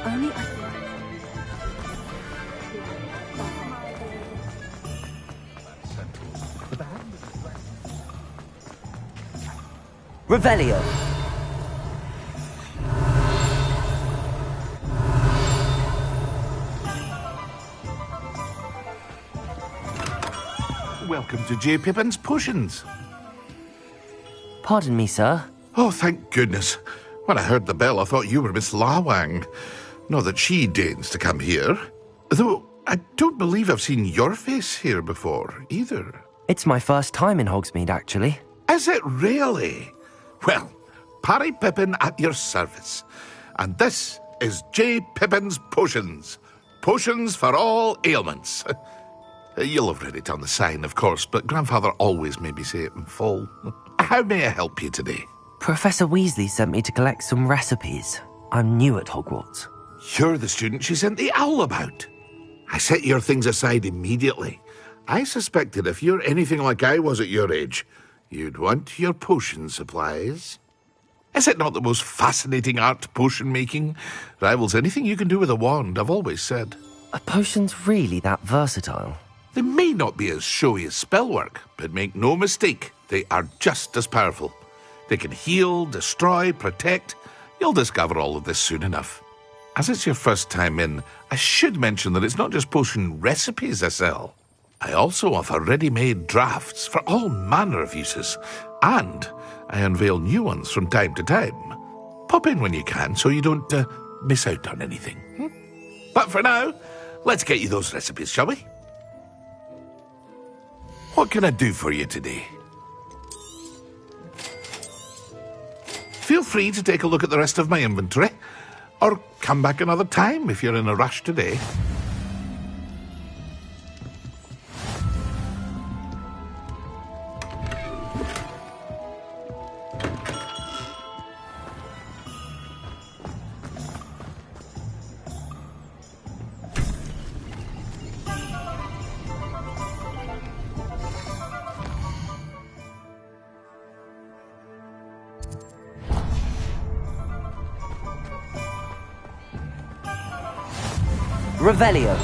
H: Only I...
B: Revelio.
T: Welcome to J. Pippin's Potions.
B: Pardon me, sir.
T: Oh, thank goodness. When I heard the bell, I thought you were Miss Lawang. Not that she deigns to come here. Though I don't believe I've seen your face here before, either.
B: It's my first time in Hogsmeade, actually.
T: Is it really? Well, Parry Pippin at your service. And this is J. Pippin's Potions. Potions for all ailments. You'll have read it on the sign, of course, but Grandfather always made me say it in full. How may I help you today?
B: Professor Weasley sent me to collect some recipes. I'm new at Hogwarts.
T: You're the student she sent the owl about. I set your things aside immediately. I suspected if you're anything like I was at your age, you'd want your potion supplies. Is it not the most fascinating art, potion making? Rivals anything you can do with a wand, I've always said.
B: Are potions really that versatile?
T: They may not be as showy as spellwork, but make no mistake, they are just as powerful. They can heal, destroy, protect. You'll discover all of this soon enough. As it's your first time in, I should mention that it's not just potion recipes I sell. I also offer ready-made drafts for all manner of uses, and I unveil new ones from time to time. Pop in when you can so you don't miss out on anything. But for now, let's get you those recipes, shall we? What can I do for you today? Feel free to take a look at the rest of my inventory, or come back another time if you're in a rush today.
L: Revelio.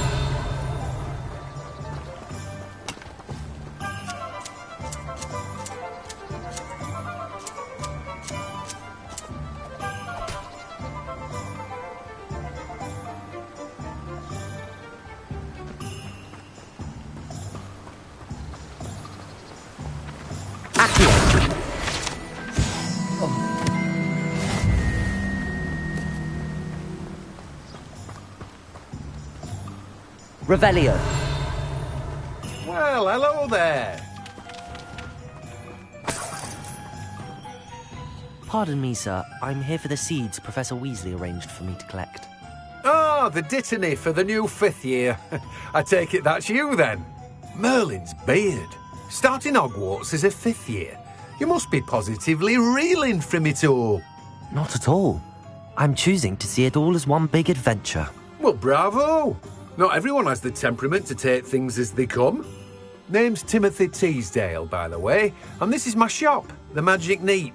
L: Revelio.
U: Well, hello there.
B: Pardon me, sir. I'm here for the seeds Professor Weasley arranged for me to collect.
U: Ah, the dittany for the new 5th year. I take it that's you, then. Merlin's beard. Starting Hogwarts as a 5th year. You must be positively reeling from it all.
B: Not at all. I'm choosing to see it all as one big adventure.
U: Well, bravo. Not everyone has the temperament to take things as they come. Name's Timothy Teasdale, by the way, and this is my shop, the Magic Neep.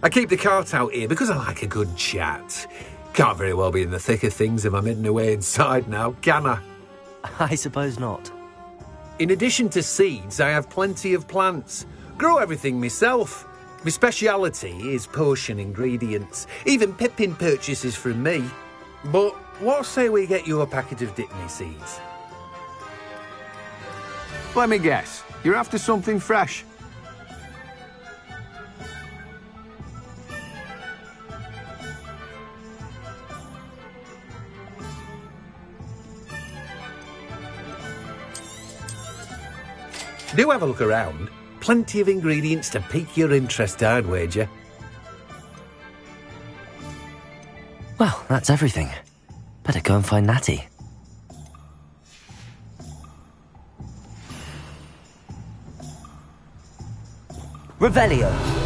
U: I keep the cart out here because I like a good chat. Can't very well be in the thick of things if I'm hidden away inside now, can I?
B: I suppose not.
U: In addition to seeds, I have plenty of plants. Grow everything myself. My speciality is potion ingredients. Even Pippin purchases from me. But what say we get you a packet of Dittany seeds?
V: Let me guess. You're after something fresh.
U: Do have a look around. Plenty of ingredients to pique your interest, I'd wager.
B: Well, that's everything. Better go and find Natty.
L: Revelio.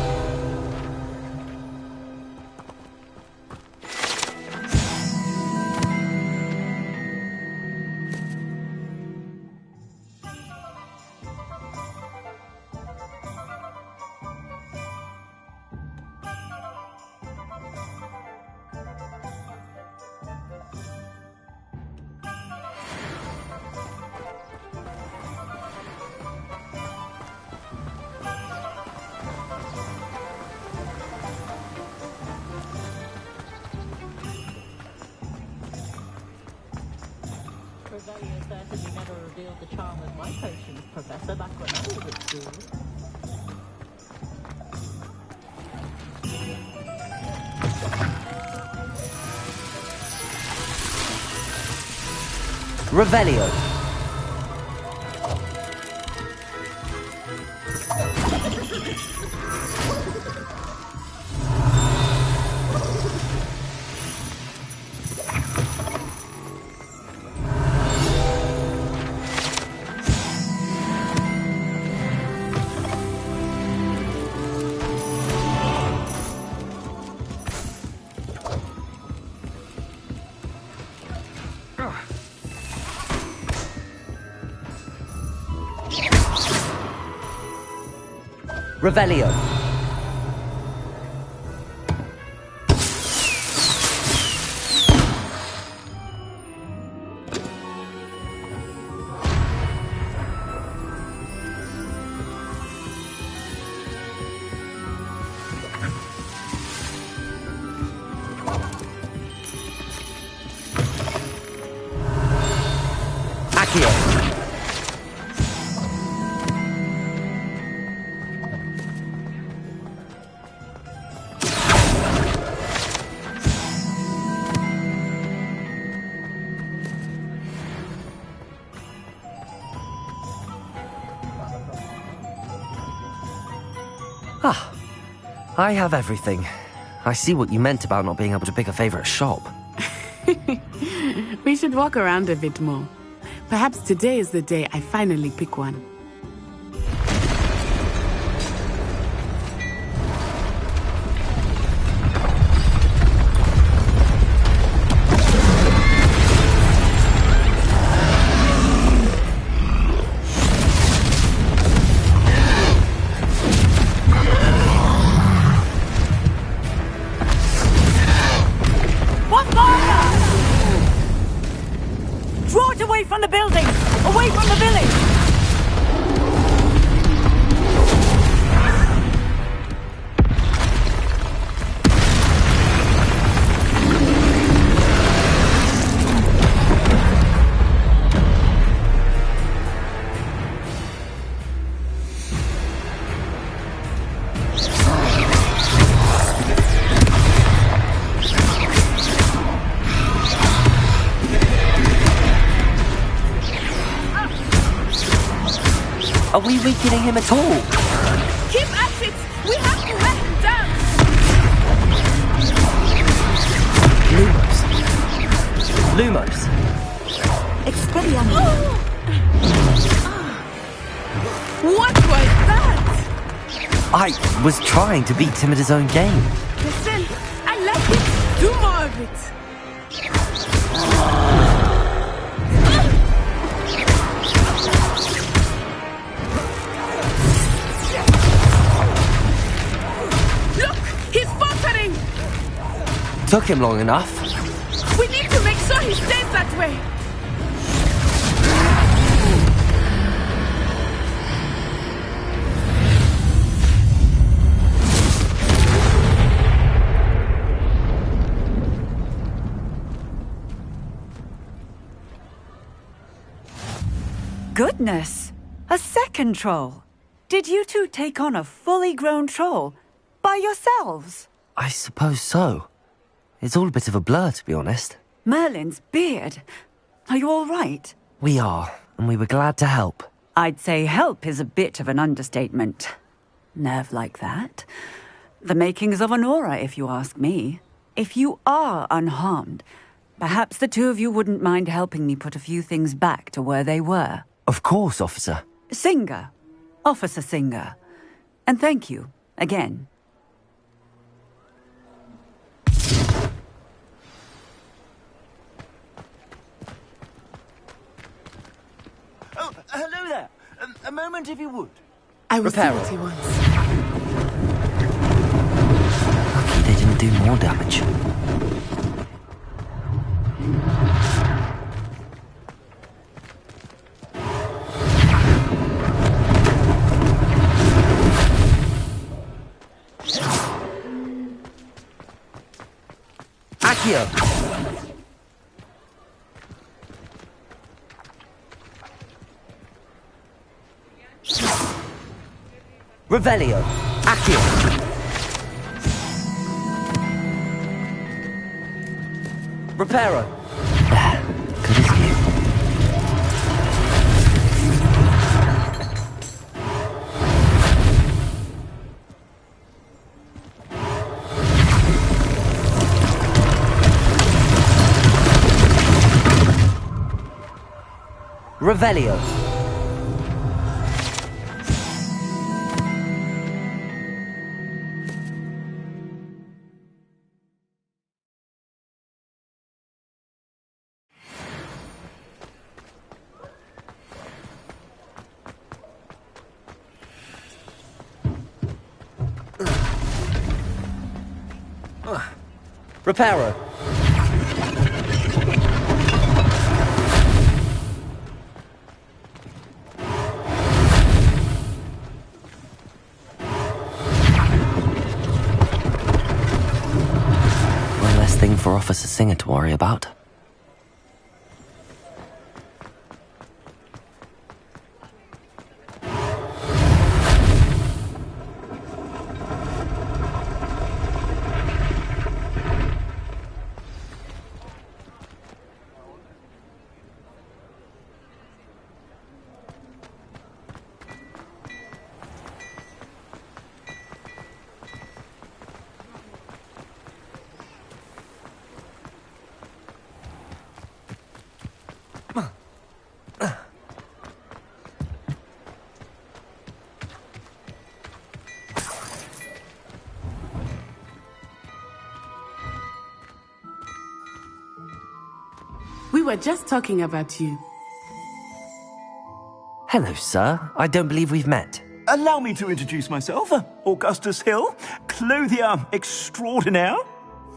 I: Revelio certainly never revealed the charm of my potions, Professor, back when I was at school.
L: Revelio. Revelio.
B: Ah, I have everything. I see what you meant about not being able to pick a favorite shop.
A: We should walk around a bit more. Perhaps today is the day I finally pick one.
P: Draw it away from the building! Away from the village!
B: Are we weakening him at all?
G: Keep at it! We have to let him down!
B: Lumos.
P: Expelliarmus.
G: What was that?
B: I was trying to beat him at his own game.
G: Listen, I like it. Do more of it. Look, he's faltering.
B: Took him long enough.
G: We need to make sure he stays that way.
P: Goodness! A second troll! Did you two take on a fully grown troll? By yourselves?
B: I suppose so. It's all a bit of a blur, to be honest.
P: Merlin's beard. Are you all right?
B: We are, and we were glad to help.
P: I'd say help is a bit of an understatement. Nerve like that. The makings of an aura, if you ask me. If you are unharmed, perhaps the two of you wouldn't mind helping me put a few things back to where they were.
B: Of course, officer.
P: Singer. Officer Singer. And thank you, again.
J: Oh, hello there. A moment if you would.
A: I will see
B: Repair
A: what
B: it.
A: he wants.
B: Lucky they didn't do more damage. Accio! Revelio! Accio! Reparo! Good as new. Revelio. Reparo. One less thing for Officer Singer to worry about.
A: We were just talking about you.
B: Hello, sir. I don't believe we've met.
J: Allow me to introduce myself, Augustus Hill, clothier extraordinaire.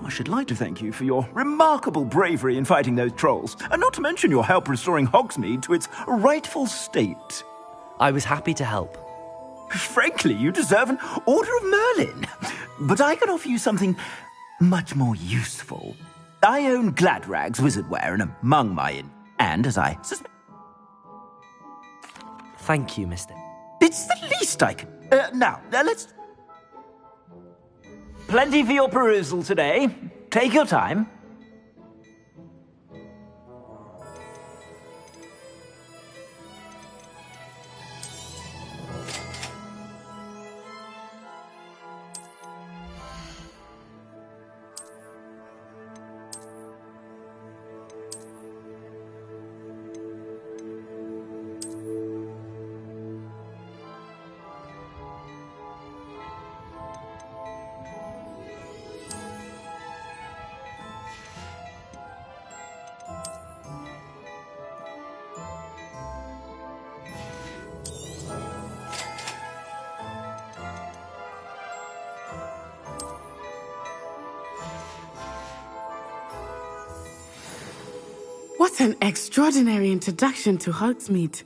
J: I should like to thank you for your remarkable bravery in fighting those trolls, and not to mention your help restoring Hogsmeade to its rightful state.
B: I was happy to help.
J: Frankly, you deserve an Order of Merlin. But I can offer you something much more useful. I own Gladrag's wizardwear, and among my and as I suspect...
B: Thank you, mister.
J: It's the least I can... now, let's... Plenty for your perusal today. Take your time.
A: What an extraordinary introduction to Hogsmeade.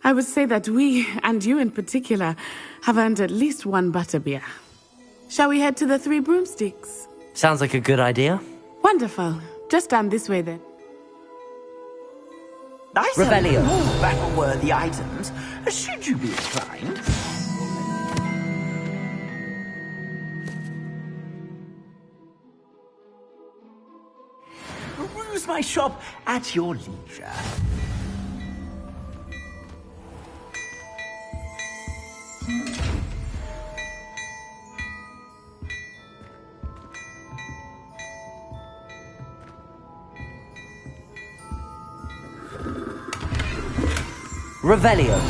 A: I would say that we, and you in particular, have earned at least one butterbeer. Shall we head to the Three Broomsticks?
B: Sounds like a good idea.
A: Wonderful. Just down this way then.
J: I sell
B: Revelio.
J: more battle-worthy items, should you be inclined. Peruse my shop at your leisure.
B: Revelio.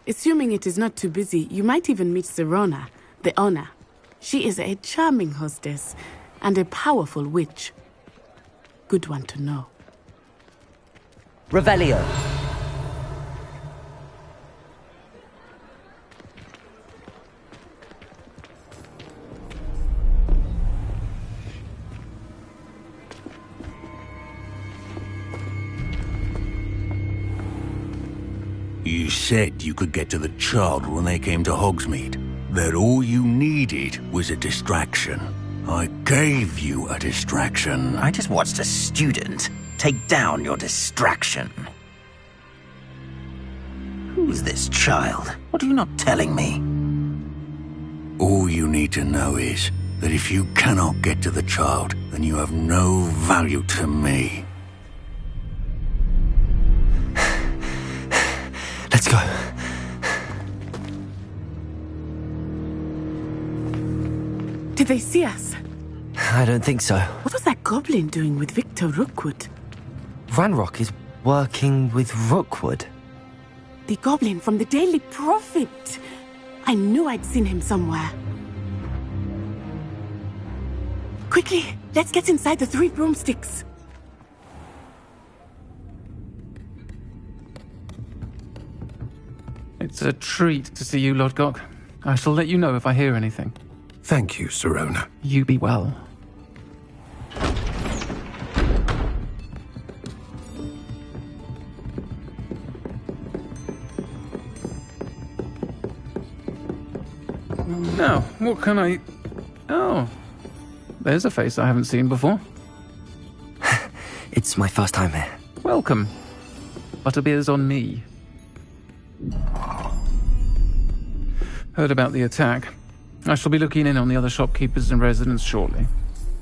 A: Assuming it is not too busy, you might even meet Sirona, the owner. She is a charming hostess and a powerful witch. Good one to know.
B: Revelio.
E: You said you could get to the child when they came to Hogsmeade. That all you needed was a distraction. I gave you a distraction.
J: I just watched a student take down your distraction. Who's this child? What are you not telling me?
E: All you need to know is that if you cannot get to the child, then you have no value to me.
B: Let's go.
A: Did they see us?
B: I don't think so.
A: What was that goblin doing with Victor Rookwood?
B: Ranrock is working with Rookwood.
A: The goblin from the Daily Prophet. I knew I'd seen him somewhere. Quickly, let's get inside the 3 broomsticks.
O: It's a treat to see you, Lodgok. I shall let you know if I hear anything.
C: Thank you, Sirona.
O: You be well. Now, what can I... Oh, there's a face I haven't seen before.
B: It's my first time here.
O: Welcome. Butterbeer's on me. Heard about the attack. I shall be looking in on the other shopkeepers and residents shortly.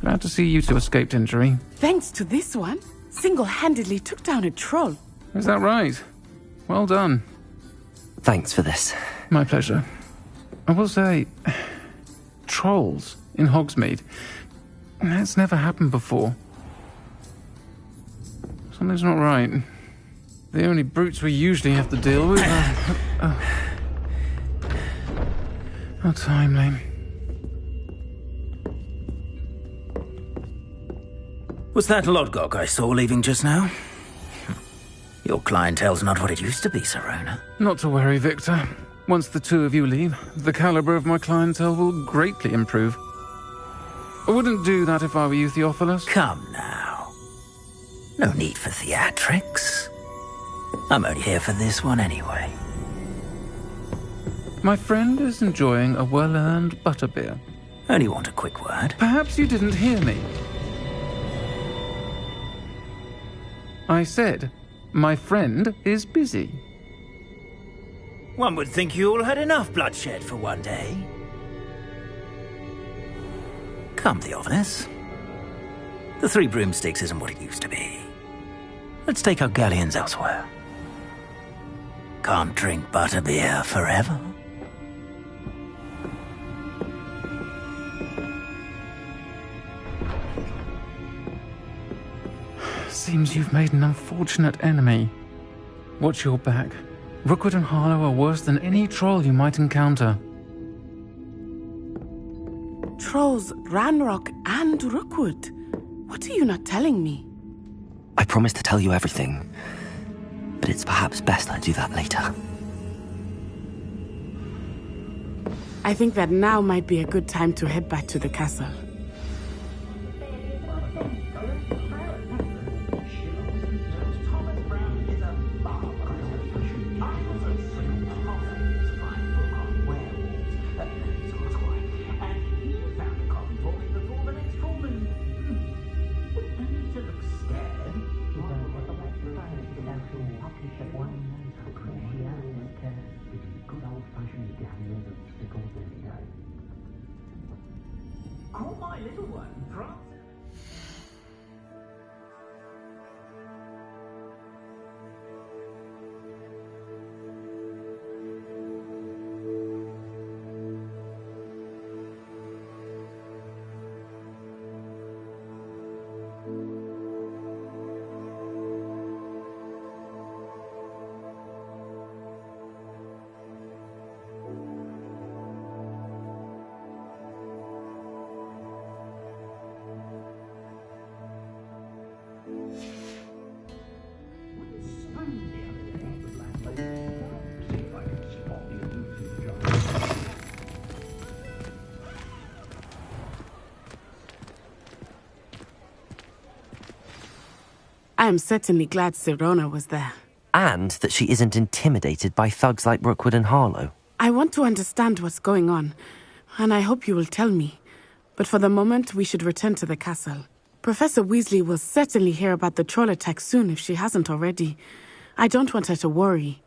O: Glad to see you two escaped injury.
A: Thanks to this one, single-handedly took down a troll.
O: Is that right? Well done.
B: Thanks for this.
O: My pleasure. I will say, trolls in Hogsmeade. That's never happened before. Something's not right. The only brutes we usually have to deal with are... How timely.
J: Was that Lodgok I saw leaving just now? Your clientele's not what it used to be, Sirona.
O: Not to worry, Victor. Once the two of you leave, the caliber of my clientele will greatly improve. I wouldn't do that if I were you, Theophilus.
J: Come now. No need for theatrics. I'm only here for this one anyway.
O: My friend is enjoying a well-earned butterbeer.
J: Only want a quick word.
O: Perhaps you didn't hear me. I said, my friend is busy.
J: One would think you all had enough bloodshed for one day. Come, Theophilus. The 3 broomsticks isn't what it used to be. Let's take our galleons elsewhere. Can't drink butterbeer forever.
O: Seems you've made an unfortunate enemy. Watch your back. Rookwood and Harlow are worse than any troll you might encounter.
A: Trolls, Ranrock, and Rookwood. What are you not telling me?
B: I promised to tell you everything, but it's perhaps best I do that later.
A: I think that now might be a good time to head back to the castle.
I: Call my little one, Francis.
A: I am certainly glad Sirona was there.
B: And that she isn't intimidated by thugs like Rookwood and Harlow.
A: I want to understand what's going on, and I hope you will tell me. But for the moment, we should return to the castle. Professor Weasley will certainly hear about the troll attack soon if she hasn't already. I don't want her to worry.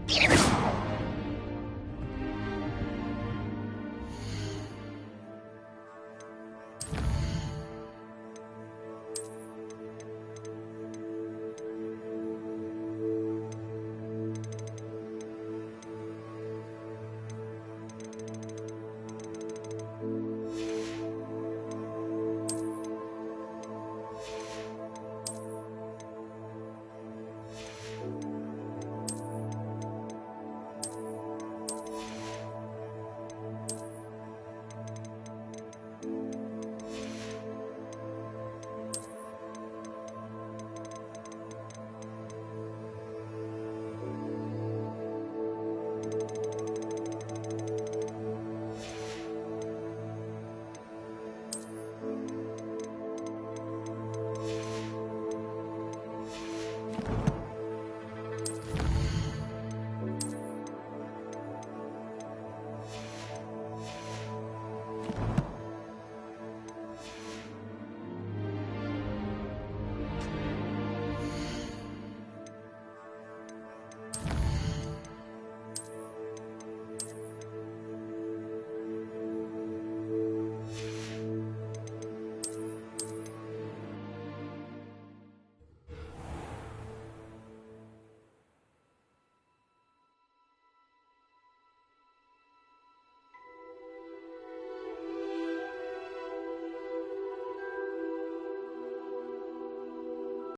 C: you.